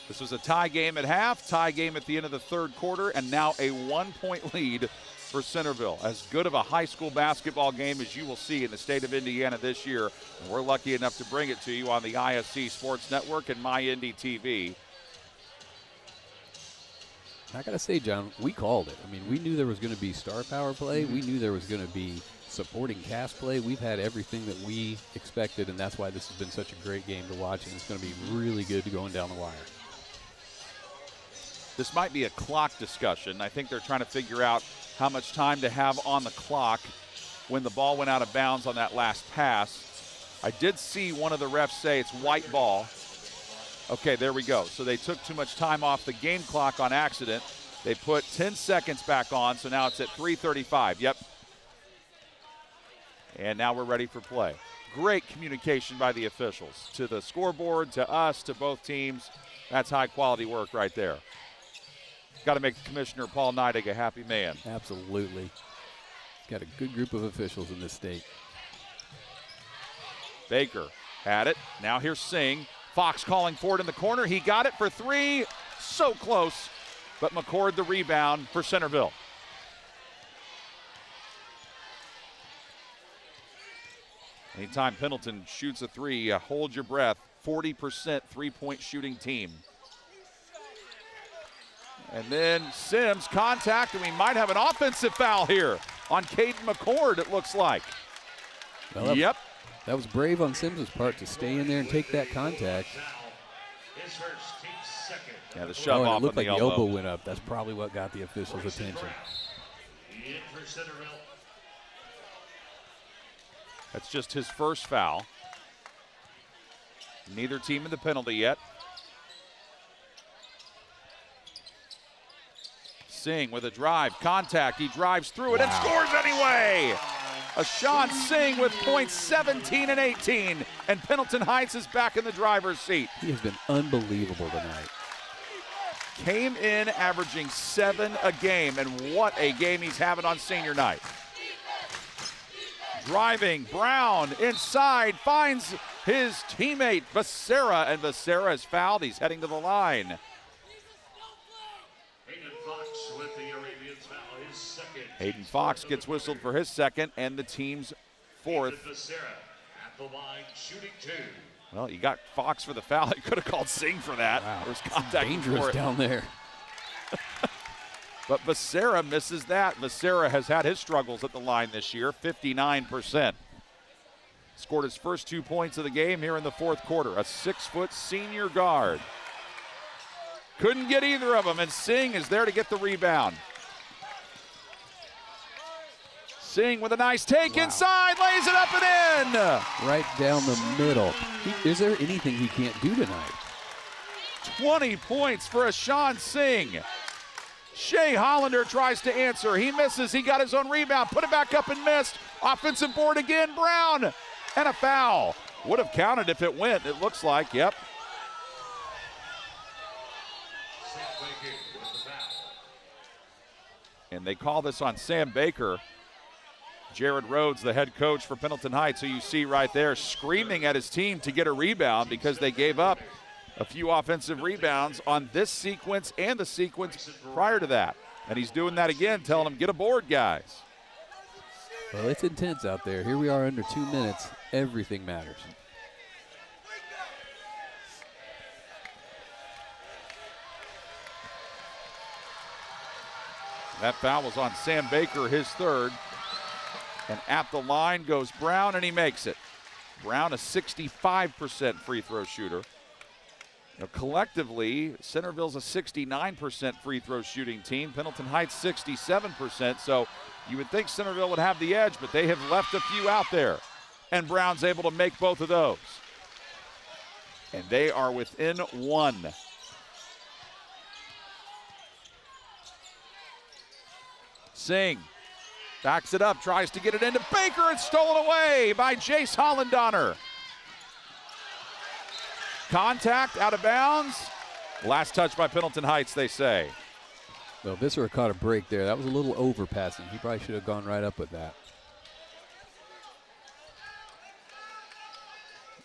This was a tie game at half, tie game at the end of the third quarter, and now a 1-point lead for Centerville. As good of a high school basketball game as you will see in the state of Indiana this year. And we're lucky enough to bring it to you on the ISC Sports Network and MyIndy.TV. I got to say, John, we called it. I mean, we knew there was going to be star power play. We knew there was going to be supporting cast play. We've had everything that we expected, and that's why this has been such a great game to watch, and it's going to be really good to going down the wire. This might be a clock discussion. I think they're trying to figure out how much time to have on the clock when the ball went out of bounds on that last pass. I did see one of the refs say it's white ball. Okay, there we go. So they took too much time off the game clock on accident. They put 10 seconds back on, so now it's at 3:35. Yep. And now we're ready for play. Great communication by the officials to the scoreboard, to us, to both teams. That's high-quality work right there. Got to make Commissioner Paul Neidig a happy man. Absolutely. Got a good group of officials in this state. Baker had it. Now here's Singh. Fox calling for it in the corner. He got it for three. So close. But McCord the rebound for Centerville. Anytime Pendleton shoots a three, hold your breath. 40% three-point shooting team. And then Sims contact, and we might have an offensive foul here on Caden McCord, it looks like. Well, yep. That was brave on Sims' part to stay in there and take that contact. Yeah, the shove off it looked on like the elbow went up. That's probably what got the officials' attention. That's just his first foul. Neither team in the penalty yet. Singh with a drive, contact, he drives through it and scores anyway! Sean Singh with points 17 and 18, and Pendleton Heights is back in the driver's seat. He has been unbelievable tonight. Came in averaging 7 a game, and what a game he's having on senior night. Driving, Brown inside, finds his teammate Becerra, and Becerra is fouled. He's heading to the line. Hayden Fox gets whistled for his second and the team's fourth. Well, you got Fox for the foul. You could have called Singh for that. Wow, There was contact dangerous down there. But Becerra misses that. Becerra has had his struggles at the line this year, 59%. Scored his first 2 points of the game here in the fourth quarter. A 6-foot senior guard. Couldn't get either of them, and Singh is there to get the rebound. Singh with a nice take inside, lays it up and in. Right down the middle. Is there anything he can't do tonight? 20 points for Sean Singh. Shea Hollander tries to answer. He misses. He got his own rebound. Put it back up and missed. Offensive board again. Brown. And a foul. Would have counted if it went. It looks like. Yep. And they call this on Sam Baker. Jared Rhodes, the head coach for Pendleton Heights, who you see right there, screaming at his team to get a rebound because they gave up a few offensive rebounds on this sequence and the sequence prior to that. And he's doing that again, telling them, get aboard, guys. Well, it's intense out there. Here we are under 2 minutes. Everything matters. That foul was on Sam Baker, his third. And at the line goes Brown, and he makes it. Brown, a 65% free throw shooter. Now, collectively, Centerville's a 69% free throw shooting team. Pendleton Heights, 67%. So you would think Centerville would have the edge, but they have left a few out there. And Brown's able to make both of those. And they are within one. Singh backs it up, tries to get it into Baker. It's stolen away by Jace Hollandonner. Contact out of bounds. Last touch by Pendleton Heights, they say. Well, Viscera caught a break there. That was a little overpassing. He probably should have gone right up with that.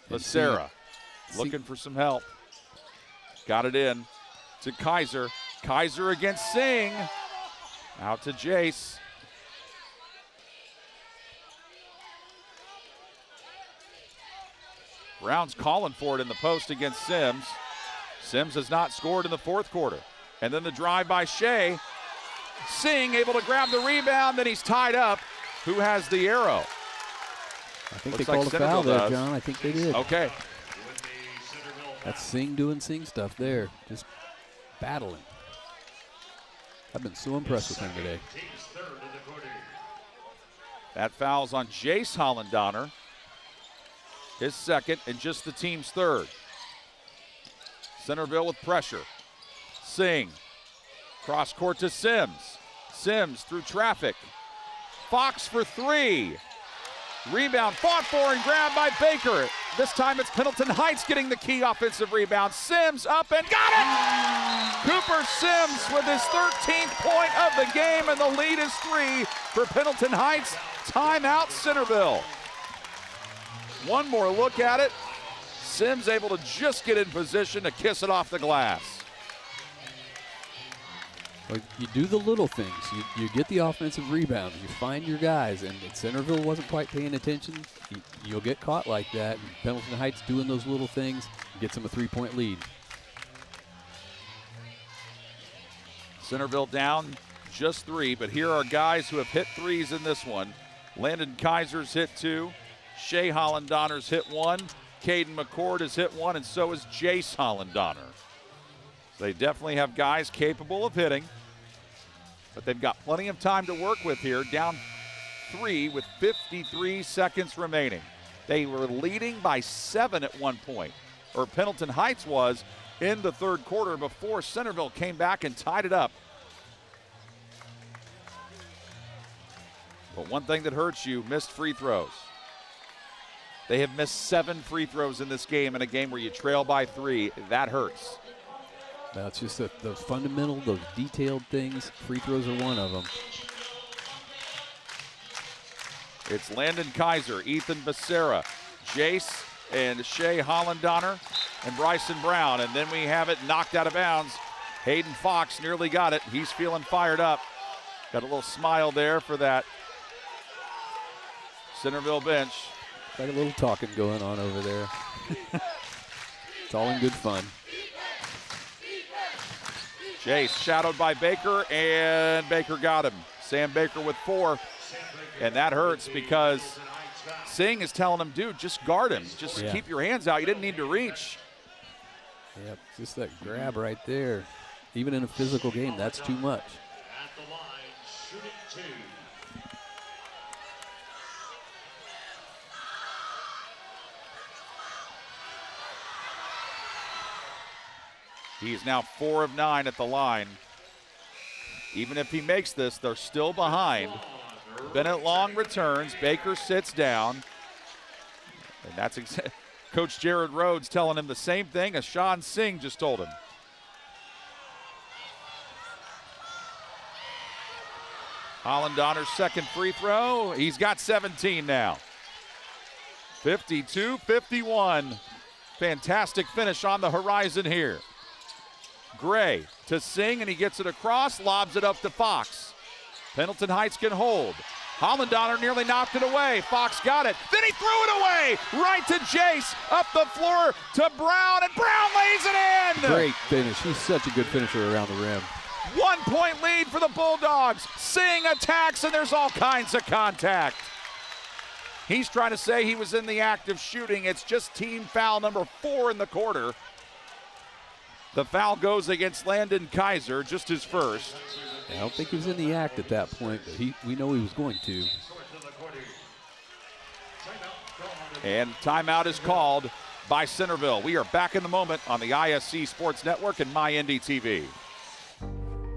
Becerra looking for some help. Got it in to Kaiser. Kaiser against Singh. Out to Jace. Brown's calling for it in the post against Sims. Sims has not scored in the fourth quarter. And then the drive by Shea. Singh able to grab the rebound, then he's tied up. Who has the arrow? I think they called a foul there, John. I think they did. Okay. That's Singh doing Singh stuff there, just battling. I've been so impressed with him today. That foul's on Jace Hollandonner. His second and just the team's third. Centerville with pressure. Singh. Cross court to Sims. Sims through traffic. Fox for three. Rebound fought for and grabbed by Baker. This time it's Pendleton Heights getting the key offensive rebound. Sims up and got it! Cooper Sims with his 13th point of the game, and the lead is 3 for Pendleton Heights. Timeout Centerville. One more look at it. Sims able to just get in position to kiss it off the glass. Well, you do the little things. You get the offensive rebounds. You find your guys. And Centerville wasn't quite paying attention. You'll get caught like that. And Pendleton Heights doing those little things gets them a 3-point lead. Centerville down just 3, but here are guys who have hit threes in this one. Landon Kaiser's hit 2. Shea Hollandonner's hit 1. Caden McCord has hit 1, and so is Jace Hollandonner. They definitely have guys capable of hitting, but they've got plenty of time to work with here. Down 3 with 53 seconds remaining. They were leading by 7 at one point, or Pendleton Heights was in the third quarter before Centerville came back and tied it up. But one thing that hurts you, missed free throws. They have missed 7 free throws in this game, in a game where you trail by 3. That hurts. Now it's just those fundamental, those detailed things. Free throws are one of them. It's Landon Kaiser, Ethan Becerra, Jace and Shea Hollandonner, and Bryson Brown. And then we have it knocked out of bounds. Hayden Fox nearly got it. He's feeling fired up. Got a little smile there for that Centerville bench. Got a little talking going on over there. It's all in good fun. Jace shadowed by Baker, and Baker got him. Sam Baker with 4, and that hurts because Singh is telling him, dude, just guard him. Just keep your hands out. You didn't need to reach. Yep, just that grab right there. Even in a physical game, that's too much. At the line, shooting 2. He is now 4 of 9 at the line. Even if he makes this, they're still behind. Bennett Long returns. Baker sits down. And that's Coach Jared Rhodes telling him the same thing as Sean Singh just told him. Hollandonner's second free throw. He's got 17 now. 52-51. Fantastic finish on the horizon here. Gray to Singh, and he gets it across, lobs it up to Fox. Pendleton Heights can hold. Hollandonner nearly knocked it away. Fox got it. Then he threw it away. Right to Jace. Up the floor to Brown, and Brown lays it in. Great finish. He's such a good finisher around the rim. 1-point lead for the Bulldogs. Singh attacks, and there's all kinds of contact. He's trying to say he was in the act of shooting. It's just team foul number 4 in the quarter. The foul goes against Landon Kaiser, just his first. I don't think he was in the act at that point, but we know he was going to. And timeout is called by Centerville. We are back in the moment on the ISC Sports Network and MyNDTV.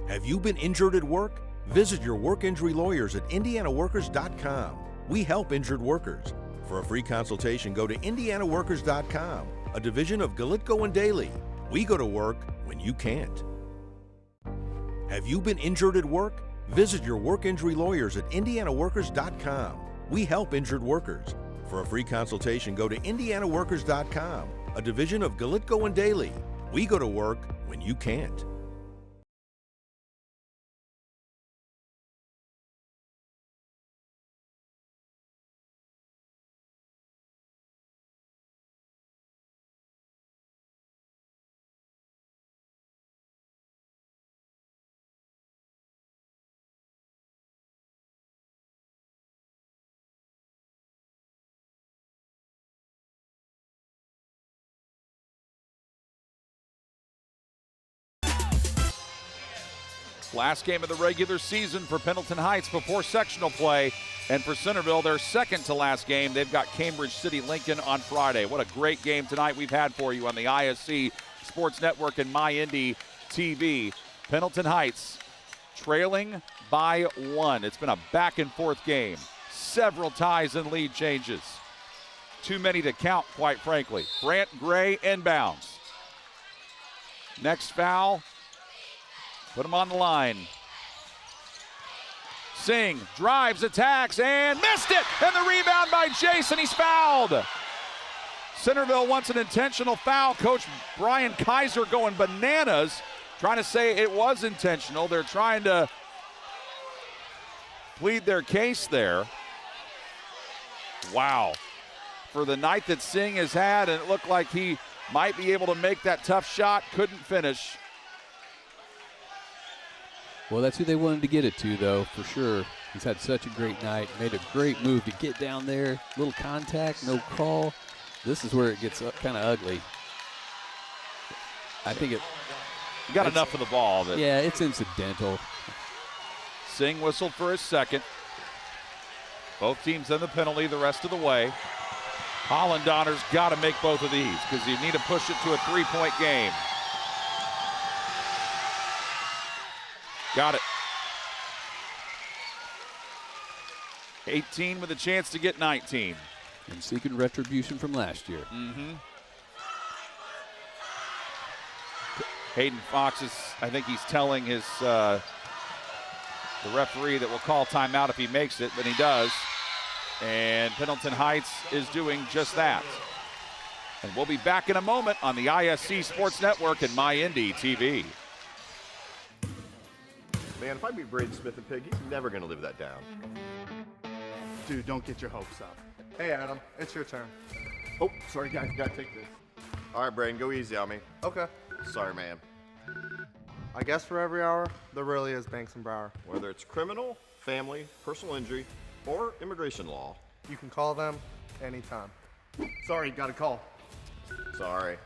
Have you been injured at work? Visit your work injury lawyers at indianaworkers.com. We help injured workers. For a free consultation, go to indianaworkers.com, a division of Galitko and Daly. We go to work when you can't. Have you been injured at work? Visit your work injury lawyers at indianaworkers.com. We help injured workers. For a free consultation, go to indianaworkers.com, a division of Galitko and Daly. We go to work when you can't. Last game of the regular season for Pendleton Heights before sectional play. And for Centerville, their second to last game. They've got Cambridge City Lincoln on Friday. What a great game tonight we've had for you on the ISC Sports Network and MyIndy TV. Pendleton Heights trailing by 1. It's been a back and forth game. Several ties and lead changes. Too many to count, quite frankly. Brant Gray inbounds. Next foul. Put him on the line. Singh drives, attacks, and missed it! And the rebound by Jason. He's fouled. Centerville wants an intentional foul. Coach Brian Kaiser going bananas, trying to say it was intentional. They're trying to plead their case there. Wow. For the night that Singh has had, and it looked like he might be able to make that tough shot, couldn't finish. Well, that's who they wanted to get it to, though, for sure. He's had such a great night. Made a great move to get down there. Little contact, no call. This is where it gets kind of ugly. I think it... You got enough of the ball. That yeah, it's incidental. Singh whistled for his second. Both teams in the penalty the rest of the way. Holland Donner's got to make both of these because you need to push it to a three-point game. Got it. 18 with a chance to get 19. And seeking retribution from last year. Hayden Fox is, I think he's telling his the referee that will call timeout if he makes it, but he does. And Pendleton Heights is doing just that. And we'll be back in a moment on the ISC Sports Network and MyIndy TV. Man, if I beat Braden Smith and Pig, he's never going to live that down. Dude, don't get your hopes up. Hey, Adam, it's your turn. Oh, sorry, guys. Got to take this. All right, Braden, go easy on me. Okay. Sorry, man. I guess for every hour, there really is Banks and Brower. Whether it's criminal, family, personal injury, or immigration law. You can call them anytime. Sorry, got a call. Sorry.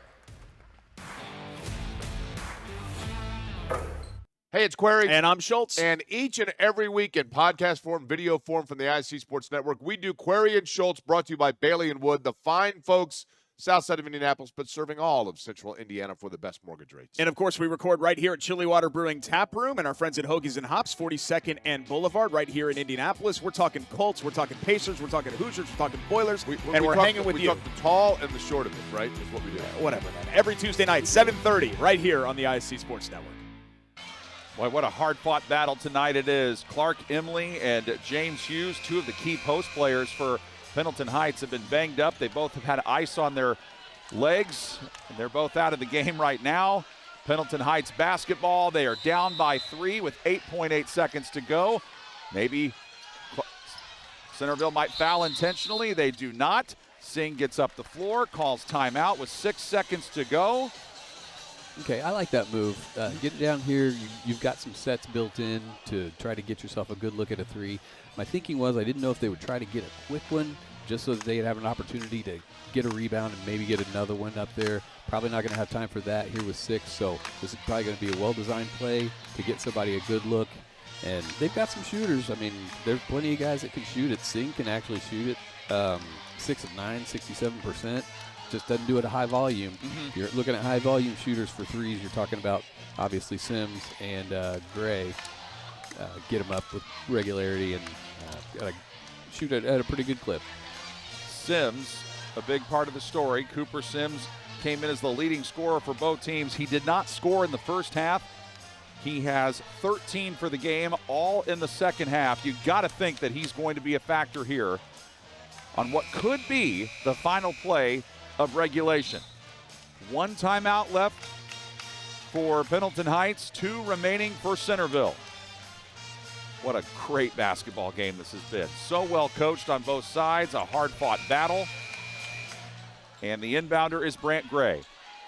Hey, it's Query. And I'm Schultz. And each and every week in podcast form, video form from the ISC Sports Network, we do Query and Schultz, brought to you by Bailey and Wood, the fine folks south side of Indianapolis, but serving all of central Indiana for the best mortgage rates. And, of course, we record right here at Chili Water Brewing Tap Room and our friends at Hoagies and Hops, 42nd and Boulevard, right here in Indianapolis. We're talking Colts, we're talking Pacers, we're talking Hoosiers, we're talking Boilers, we're hanging with you. We talk the tall and the short of it, right, is what we do. Whatever, man. Every Tuesday night, 7:30, right here on the ISC Sports Network. Boy, what a hard-fought battle tonight it is. Clark Emley and James Hughes, two of the key post players for Pendleton Heights, have been banged up. They both have had ice on their legs, and they're both out of the game right now. Pendleton Heights basketball, they are down by 3 with 8.8 seconds to go. Maybe Centerville might foul intentionally. They do not. Singh gets up the floor, calls timeout with 6 seconds to go. Okay, I like that move. Getting down here, you've got some sets built in to try to get yourself a good look at a three. My thinking was I didn't know if they would try to get a quick one just so that they'd have an opportunity to get a rebound and maybe get another one up there. Probably not going to have time for that here with 6, so this is probably going to be a well-designed play to get somebody a good look. And they've got some shooters. I mean, there's plenty of guys that can shoot it. Singh can actually shoot it. 6 of 9, 67%. Just doesn't do it at high volume. You're looking at high volume shooters for threes. You're talking about obviously Sims and Gray. Get them up with regularity and shoot it at a pretty good clip. Sims, a big part of the story. Cooper Sims came in as the leading scorer for both teams. He did not score in the first half. He has 13 for the game, all in the second half. You got to think that he's going to be a factor here on what could be the final play of regulation. 1 timeout left for Pendleton Heights, 2 remaining for Centerville. What a great basketball game this has been. So well coached on both sides, a hard-fought battle. And the inbounder is Brant Gray.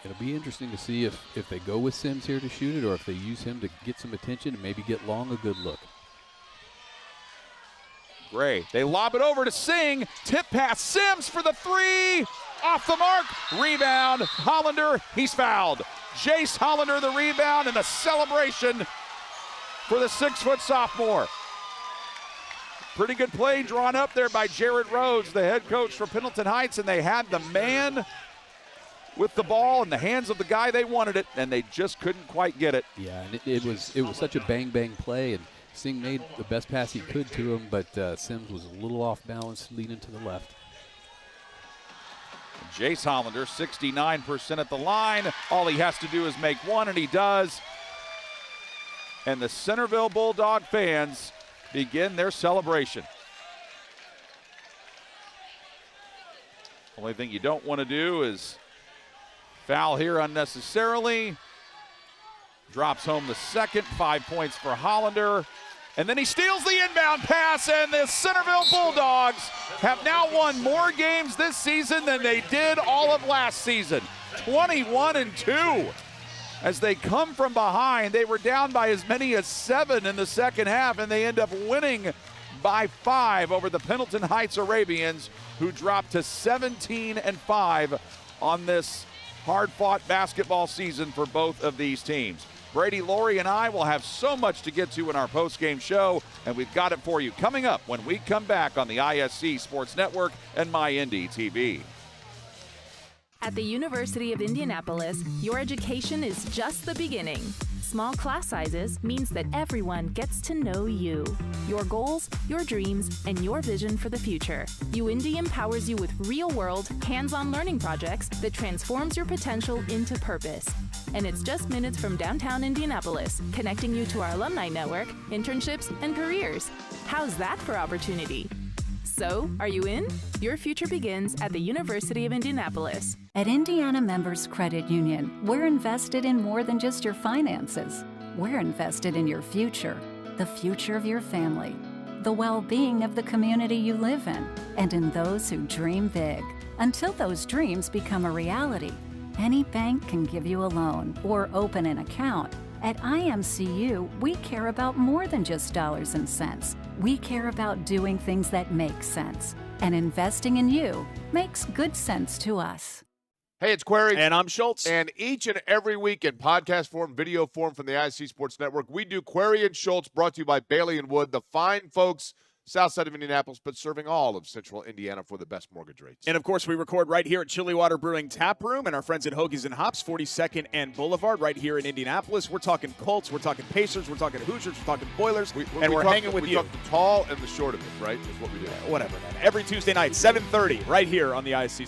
It'll be interesting to see if they go with Sims here to shoot it or if they use him to get some attention and maybe get Long a good look. Gray, they lob it over to Singh. Tip pass, Sims for the 3. Off the mark, rebound, Hollander, he's fouled. Jace Hollander the rebound and a celebration for the 6-foot sophomore. Pretty good play drawn up there by Jared Rhodes, the head coach for Pendleton Heights, and they had the man with the ball in the hands of the guy they wanted it, and they just couldn't quite get it. Yeah, and it was such a bang-bang play, and Singh made the best pass he could to him, but Sims was a little off balance leaning to the left. Jace Hollander, 69% at the line. All he has to do is make one, and he does. And the Centerville Bulldog fans begin their celebration. Only thing you don't want to do is foul here unnecessarily. Drops home the second, 5 points for Hollander. And then he steals the inbound pass, and the Centerville Bulldogs have now won more games this season than they did all of last season. 21-2. As they come from behind, they were down by as many as 7 in the second half, and they end up winning by 5 over the Pendleton Heights Arabians, who dropped to 17-5 on this hard-fought basketball season for both of these teams. Brady, Laurie, and I will have so much to get to in our post-game show, and we've got it for you coming up when we come back on the ISC Sports Network and MyIndy TV. At the University of Indianapolis, your education is just the beginning. Small class sizes means that everyone gets to know you, your goals, your dreams, and your vision for the future. UIndy empowers you with real-world, hands-on learning projects that transforms your potential into purpose. And it's just minutes from downtown Indianapolis, connecting you to our alumni network, internships, and careers. How's that for opportunity? So, are you in? Your future begins at the University of Indianapolis. At Indiana Members Credit Union, we're invested in more than just your finances. We're invested in your future, the future of your family, the well-being of the community you live in, and in those who dream big. Until those dreams become a reality, any bank can give you a loan or open an account. At IMCU, we care about more than just dollars and cents. We care about doing things that make sense. And investing in you makes good sense to us. Hey, it's Query. And I'm Schultz. And each and every week in podcast form, video form from the ISC Sports Network, we do Query and Schultz, brought to you by Bailey and Wood, the fine folks south side of Indianapolis, but serving all of central Indiana for the best mortgage rates. And, of course, we record right here at Chili Water Brewing Tap Room and our friends at Hoagies and Hops, 42nd and Boulevard, right here in Indianapolis. We're talking Colts, we're talking Pacers, we're talking Hoosiers, we're talking Boilers, and we're hanging with you. We talk the tall and the short of it, right, is what we do. Yeah, whatever, man. Every Tuesday night, 7:30, right here on the ISC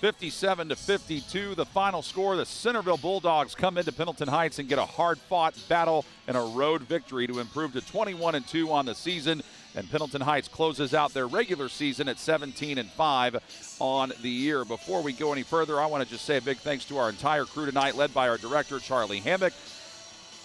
57-52, the final score. The Centerville Bulldogs come into Pendleton Heights and get a hard-fought battle and a road victory to improve to 21-2 on the season. And Pendleton Heights closes out their regular season at 17-5 on the year. Before we go any further, I want to just say a big thanks to our entire crew tonight, led by our director, Charlie Hammock.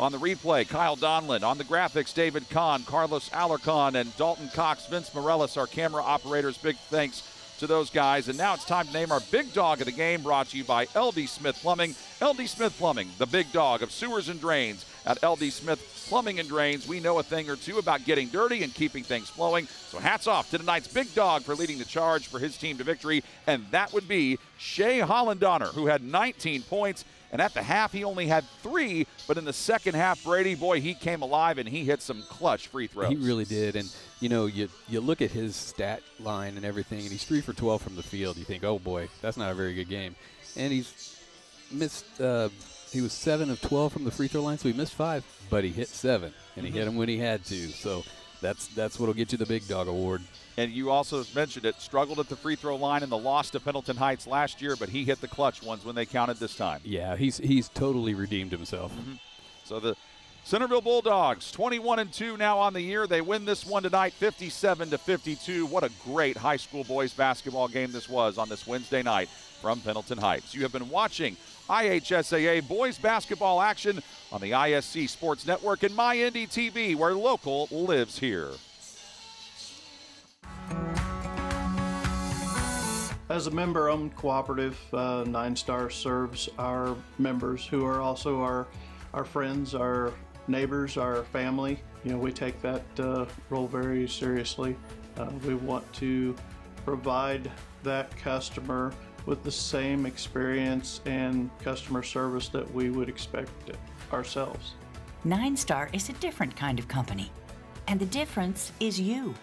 On the replay, Kyle Donlin. On the graphics, David Kahn, Carlos Alarcon, and Dalton Cox, Vince Morellis, our camera operators. Big thanks to those guys. And now it's time to name our big dog of the game, brought to you by LD Smith Plumbing. LD Smith Plumbing, the big dog of sewers and drains. At LD Smith Plumbing and Drains, we know a thing or two about getting dirty and keeping things flowing. So hats off to tonight's big dog for leading the charge for his team to victory, and that would be Shea Hollandonner, who had 19 points. And at the half, he only had 3, but in the second half, Brady, boy, he came alive and he hit some clutch free throws. He really did. And, you know, you look at his stat line and everything, and he's 3 for 12 from the field. You think, oh, boy, that's not a very good game. And he's missed he was 7 of 12 from the free throw line, so he missed 5, but he hit 7, and he hit them when he had to. So that's what will get you the Big Dog Award. And you also mentioned it, struggled at the free throw line in the loss to Pendleton Heights last year, but he hit the clutch ones when they counted this time. Yeah, he's totally redeemed himself. So the Centerville Bulldogs, 21-2 now on the year. They win this one tonight, 57-52. What a great high school boys basketball game this was on this Wednesday night from Pendleton Heights. You have been watching IHSAA boys basketball action on the ISC Sports Network and MyNDTV, where local lives here. As a member-owned cooperative, 9 Star serves our members who are also our friends, our neighbors, our family. You know, we take that role very seriously. We want to provide that customer with the same experience and customer service that we would expect ourselves. 9 Star is a different kind of company, and the difference is you.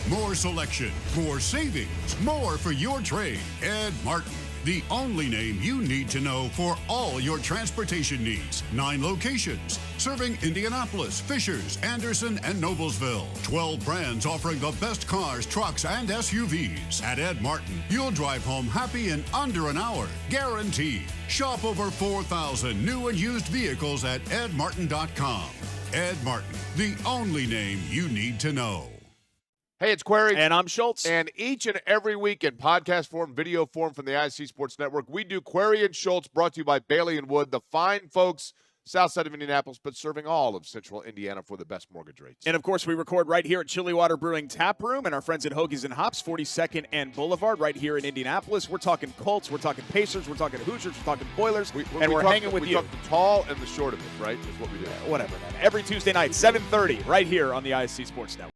More selection, more savings, more for your trade. Ed Martin, the only name you need to know for all your transportation needs. 9 locations, serving Indianapolis, Fishers, Anderson, and Noblesville. 12 brands offering the best cars, trucks, and SUVs. At Ed Martin, you'll drive home happy in under an hour, guaranteed. Shop over 4,000 new and used vehicles at edmartin.com. Ed Martin, the only name you need to know. Hey, it's Query. And I'm Schultz. And each and every week in podcast form, video form from the ISC Sports Network, we do Query and Schultz, brought to you by Bailey & Wood, the fine folks south side of Indianapolis, but serving all of central Indiana for the best mortgage rates. And, of course, we record right here at Chillywater Brewing Tap Room and our friends at Hokies and Hops, 42nd and Boulevard, right here in Indianapolis. We're talking Colts, we're talking Pacers, we're talking Hoosiers, we're talking Boilers, and we're hanging with you. We talk the tall and the short of it, right, is what we do. Whatever, man. Every Tuesday night, 7:30, right here on the ISC Sports Network.